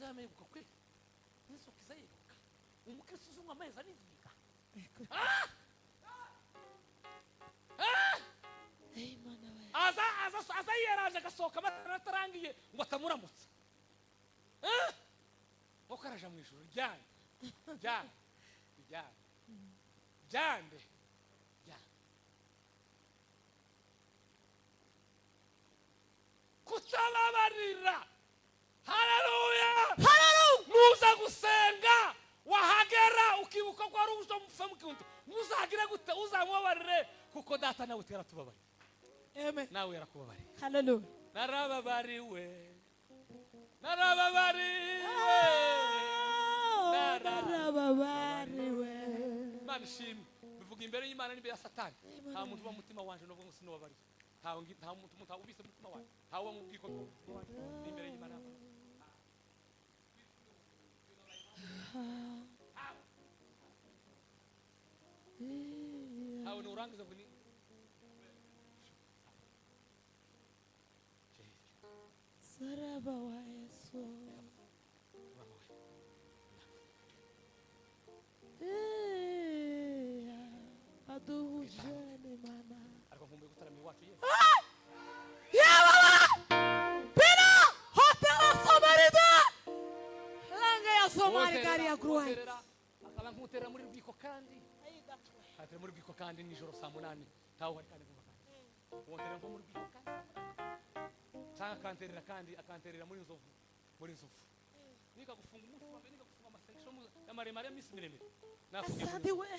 zayamayiga kwe isoka zayiga umukristo uzumwa ameza niziga aza yeraje gasoka batararangiye ngo atamuramutsa ngo karaja mu ijuru ryane jande kutababarira. Haleluya. Muza gusenga wahagera ukibuka ko ari ubuso mupfa mukuntu muzagira gute uzamwabarire kuko data nawe teratubabarira. Amen. Nawe yarakubabarira. Hallelujah. Narababariwe Imana ishimwe bivuga imbere y'Imana n'imbere ya Satani nta muntu uba mutima wanje no ngo sinobabarira nta muntu ubise mutima wanje nta uba mu bwiko imbere y'Imana hawe no urangiza ngo ni Saraba wa Yesu aduhujane mana ariko nkumbuye gutarama iwacu ye yababa pina hotela Samari Oh my God, ya gruwe. akaba nk'uterera muri rwiko kandi atera muri rwiko kandi nijoro saa 8 tawo hari kandi kuva kandi wonterera nko muri rwiko kandi cyangwa akanterera muri nzovu nika gufunga umuntu wambaye nika gufunga amasengesho y'amaremare y'amisi miremire Asante we.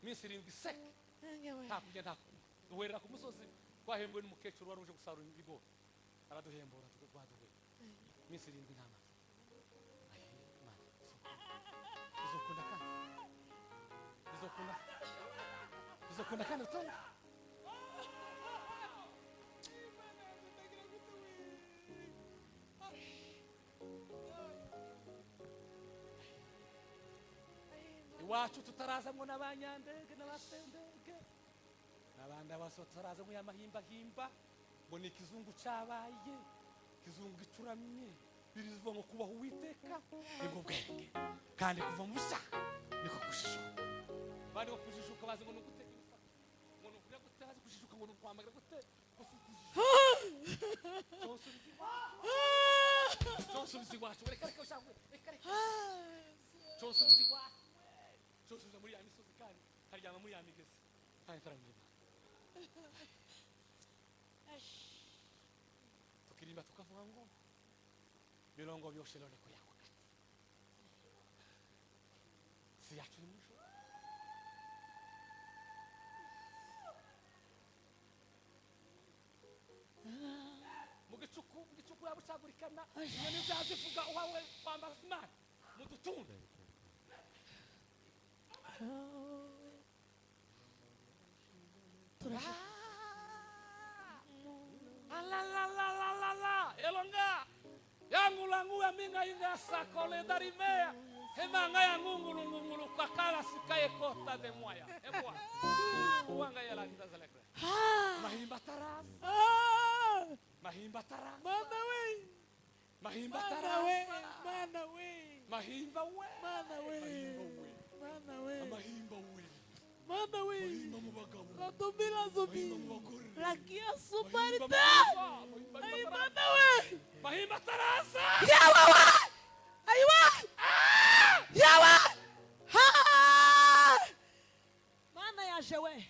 minsi 7 sek Ngewe. ntakujya duherera ku musozi twahembwe n'umukecuru wari uje gusarura ibigori araduhembura tugwaduwe minsi 7 nta mazi bizokunda kandi utonda iwacu tutarazamwo n'abanyandege n'abasendege n'abandi abaso tutarazamwo y'amahimba ngo ni ikizungu cabaye ikizungu gicuramye birivuga ngo kubaho Uwiteka nibwo bwenge kandi kuva mu busa niko kushishuka bandi ngo kujishuka bazi ngo nuguteka ibisaka ngo nukuya gutazi kujishuka ngo nukwamagira gute Chosubizi wacu reka ushaka reka chosubizi wacu chosubiza muri ya misozi kandi haryama muri ya migezi kandi taramira tukirimba tukavuga ngo birongo byose rero ko yako si yacu ni musho mugicuku yabucagurikana inyoni zazivuga uwawe kwambara imana mudutunde la elonga yangu langu ya minga inga sakole darimea hemanga yangu ngulungulu kwa kala sikaye kota de moya ebwa uanga yala ndazalekra mahimba taras mahimba taras Mana we. mahimba Mana taras we. Mana we. mahimba we Mana we. Mana we. mahimba we Mana we. mahimba mubagabo Katumila zubi. mahimba mubagore Lakia suparita. mahimba Ay mana we. mahimba tarasa Yawa wa. Aywa. Yawa. Ha. Mana ya jewe.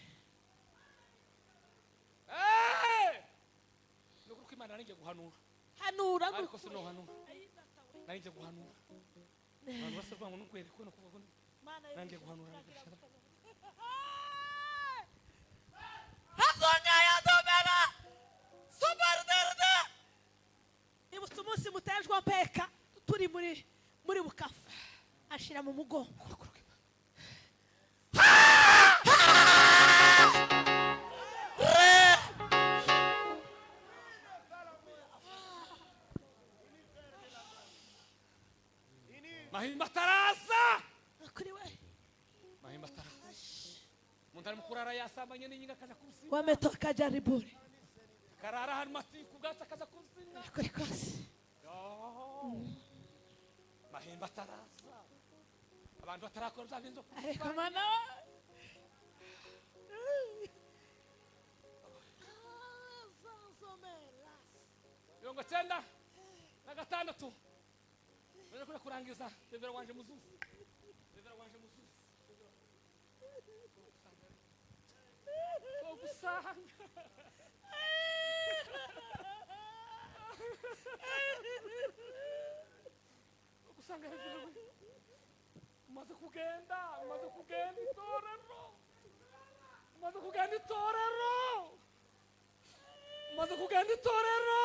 nukuko imana nige guhanura Hanura ariko sino hanura nige guhanura abantu bose bamwe nukwere ko nukuvuga nange guhanura Hazonya ya domera. Sobarderde. Ibutse umunsi mutejwe mpeka turi muri bukafu. Ashira mu mugongo. mahimba tarasa Kuri we. mahimba tarasa muntari mukurara yasambanye n'inyiga kaja kusi Wametoka jariburi. karara hano matiku gacha kaja kusi Kuri kosi. mahimba tarasa abantu batarakora byagenzo Ariko mana. yongo 9 na 6 Nje kuja kurangiza tevera wanje muzuzi kusanga kusanga hejuru umaze kugenda itorero umaze kugenda itorero maze kugenda itorero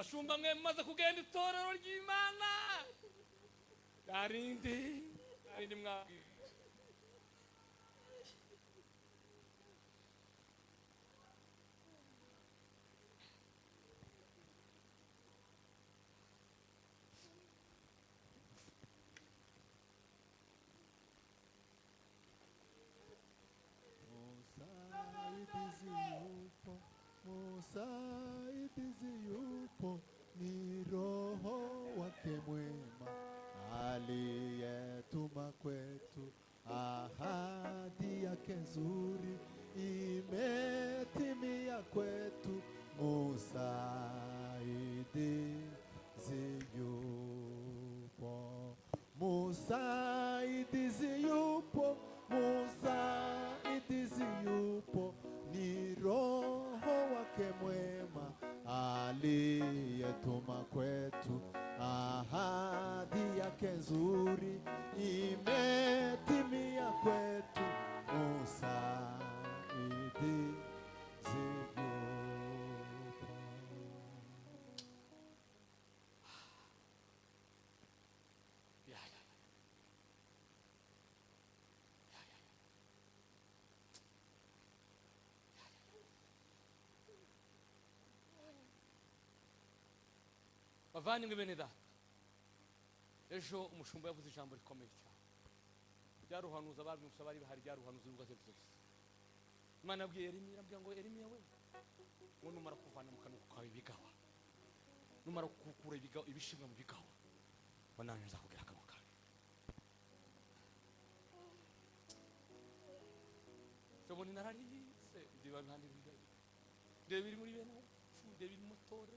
ashumba mwe maze kugenda itorero ry'Imana darindi mwabwira Msaidizi yupo, ni Roho wake mwema aliyetuma kwetu. Ahadi yake nzuri imetimia kwetu. Msaidizi yupo, Msaidizi yupo, Msaidizi yupo, ni Roho wake mwema aliyetuma kwetu. Ahadi yake nzuri imetimia kwetu. Msaidizi yupo. bavandimwe bene data, ejo umushumba yavuze ijambo rikomeye cyane. Ryaruhanuza barwimutse bari bahari, ryaruhanuza urugaze zose. Imana yabwiye Yeremiya, irambwira ngo Yeremiya we, ngo numara kuvana mu kanwa kawe ibigawa, numara gukura ibishimwa mu bigawa, ngo nanjye nzakubwira akanwa kawe. Joboni nararize ndiba mpande bigaye, ndeba biri muri bene, ndeba biri motore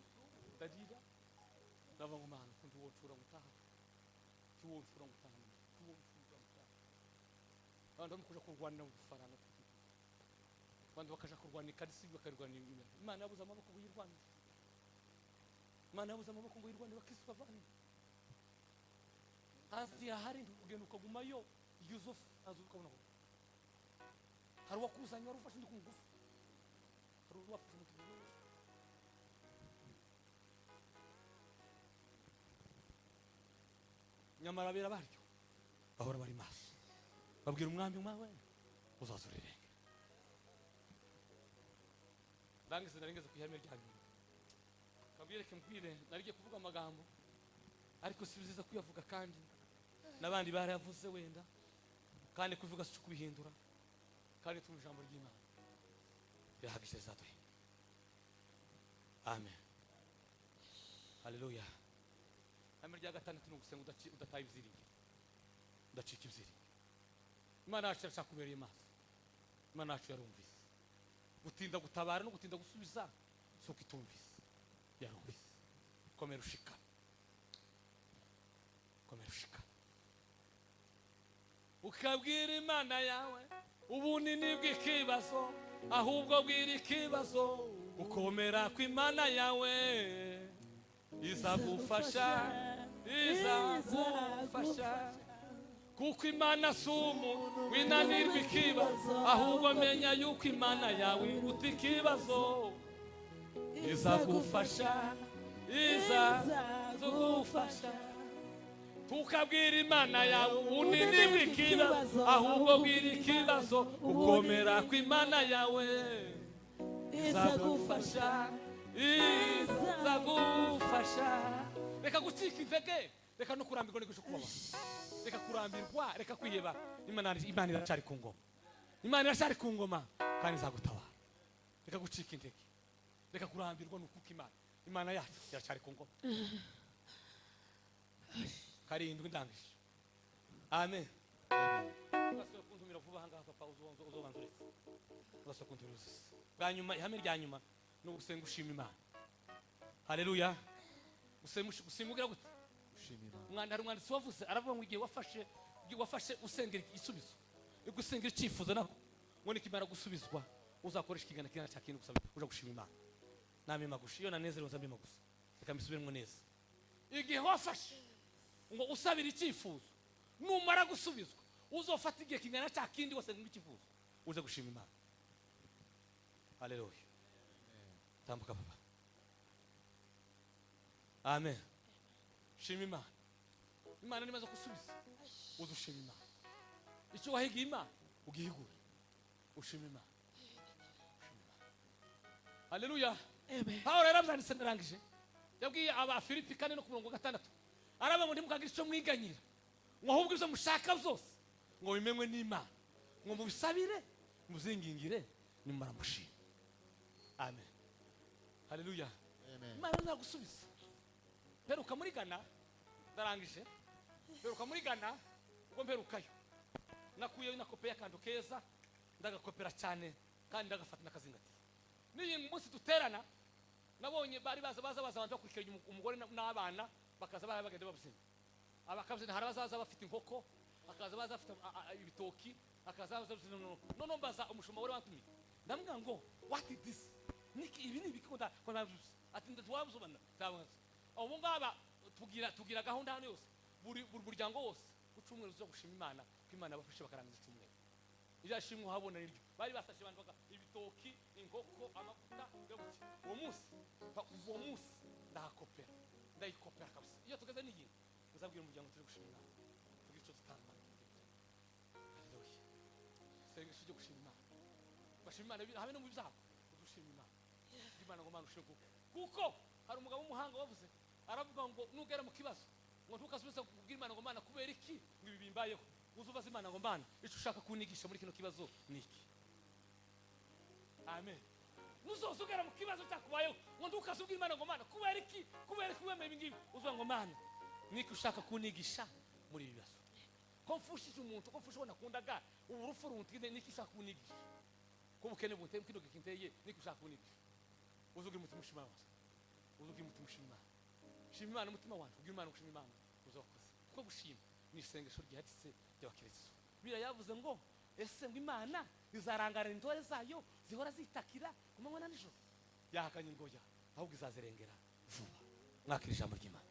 ndagira ndava ngo mana kundi wocura gutaha, tuwocura gutaha, tuwocura gutaha. Abantu bamukuja kurwanira ubufarana, abantu bakaja kurwana ikarisi, bakarwanira imana. Imana yabuze amaboko ngo yirwanire, Imana yabuze amaboko ngo yirwanire bakisi bavanye. Hasi hari ntugenda ukagumayo Yusuf azukabona ko hari wakuzanya warufashe ndi kumugufa, hari wafashe mu kibuye. Nyamara bera baryo bahora bari maso, babwira umwami umwe uzazurire. Ndangise naringeze ku ihame rya nyuma, kabwireke mbwire narigiye kuvuga amagambo ariko sibiziza kuyavuga, kandi nabandi barayavuze wenda, kandi kuvuga si kubihindura, kandi tuma ijambo ry'Imana rihagije zaduhe. Amen, haleluya. Ihame rya gatandatu ni ugusenga udataye ibyiringiro, udacika ibyiringiro. Imana yacu irashaka kubereye maso, Imana yacu yarumvise. Gutinda gutabara no gutinda gusubiza si uko itumvise, yarumvise. Komera ushika, komera ushika, ukabwira Imana yawe ubunini bw'ikibazo, ahubwo bwira ikibazo ukomera ku Imana yawe. Izagufasha, izagufasha, kuko Imana si umuntu winanirwa ikibazo, ahubwo menya yuko Imana yawe iruta ikibazo. Izagufasha, izagufasha, tukabwira Imana yawe ubunini bw'ikibazo, ahubwo bwira ikibazo ukomera ku Imana yawe. Izagufasha, izagufasha. Reka gucika intege, reka no kurambirwa n'igusho kubaba, reka kurambirwa, reka kwiheba. Imana iracari ku ngoma, Imana iracari ku ngoma kandi izagutabara. Reka gucika intege, reka kurambirwa n'ukuko Imana yacu iracari ku ngoma. Karindwi ndangije. Amen. Urasaba kuntumira vuba hanga papa, uzobanzuretse, urasaba kuntumira bwa nyuma. Ihame rya nyuma ni ugusenga ushima Imana. Haleluya. Gusenga gute? Ushima Imana. Hari umwanditsi wavuze aravuga ngo igihe wafashe usengera igisubizo, igusengera icyifuzo naho ngo nikimara gusubizwa uzakoresha ikigana kingana cya kintu gusaba uja gushima Imana. Namema gushi iyo nanezerewe nzambema gusa, reka mbisubiremo neza. Igihe wafashe ngo usabira icyifuzo, numara gusubizwa uzofata igihe kingana cya kindi wasenga icyifuzo uje gushima Imana. Haleluya. Tambuka papa. Amen. Shima Imana. Imana nimaze kusubiza uzushima Imana. Icyo wahiga Imana ugihigura, ushima Imana. Haleluya. Amen. Paulo yarabanditse ndarangije, yabwiye aba Filipi 4:6 araba ngo ntimukagira icyo mwiganyira, ngo ahubwo ibyo mushaka byose ngo bimenywe n'Imana, ngo mubisabire muzingingire nimara mushima. Amen. haleluya. Amen. Imana izagusubiza. Mperuka muri Ghana, ndarangije. Mperuka muri Ghana, ubwo mperukayo nakuyeyo na kope y'akantu keza, ndagakopera cyane kandi ndagafata n'akazingati. Niyi munsi duterana nabonye bari baza abantu bakurikiranye umugore n'abana bakaza bagenda babuzinga. Abakabyina hari abazaza bafite inkoko, akaza baza bafite ibitoki, akaza baza no mbaza umushumba wari wantumiye. Ndamubwira ngo what is this? Niki ibi ni bikunda kona ati ndwabuzubana tabanza. Abo ngaba tugira gahunda hano yose. Buri muryango wose ucumwe zo gushima Imana, ko Imana bafashe bakarangiza icumwe. Irashimwe habona niryo. Bari basashe abantu baka ibitoki, inkoko, amavuta, ngebuki. Uwo munsi ndakopera. Ndayikopera kabisa. Iyo tugeze n'igi nzabwira umuryango turi gushima Imana. Tugico tutamba. Haleluya. Sengesho cyo gushima Imana. Bashima Imana habe no mu bizabo. Dushima Imana. Imana ngo Imana ushego. Kuko hari umugabo w'umuhanga wavuze aravuga ngo nugera mu kibazo ngo ntukasubiza kubwira Imana ngo Imana kubera iki ngo ibi bimbayeho. Uzubaza Imana ngo Imana icyo ushaka kunigisha muri kino kibazo niki. Amen. Nuzozugera mu kibazo cyakubayeho ngo ndukasubwira Imana ngo Imana kubera iki wemeye ibingibi uzuba ngo Imana niki ushaka kunigisha muri ibi bibazo. Konfushije umuntu ubona kundaga uburufu runtinde niki ushaka kunigisha. Ko bukene bunte kino gikinteye niki ushaka kunigisha. Uzugira umutima ushima wose. Uzugira umutima ushima. Shima Imana umutima wanjye ugira Imana gushima Imana uzakoze. Kuko gushima ni isengesho ryahitse ry'abakristo. Bira yavuze ngo ese ngo Imana izarangara intore zayo zihora zitakira kumanywa na nijoro. Yahakanye ngo ya ahubwo izazerengera vuba. Mwakira ijambo ry'Imana.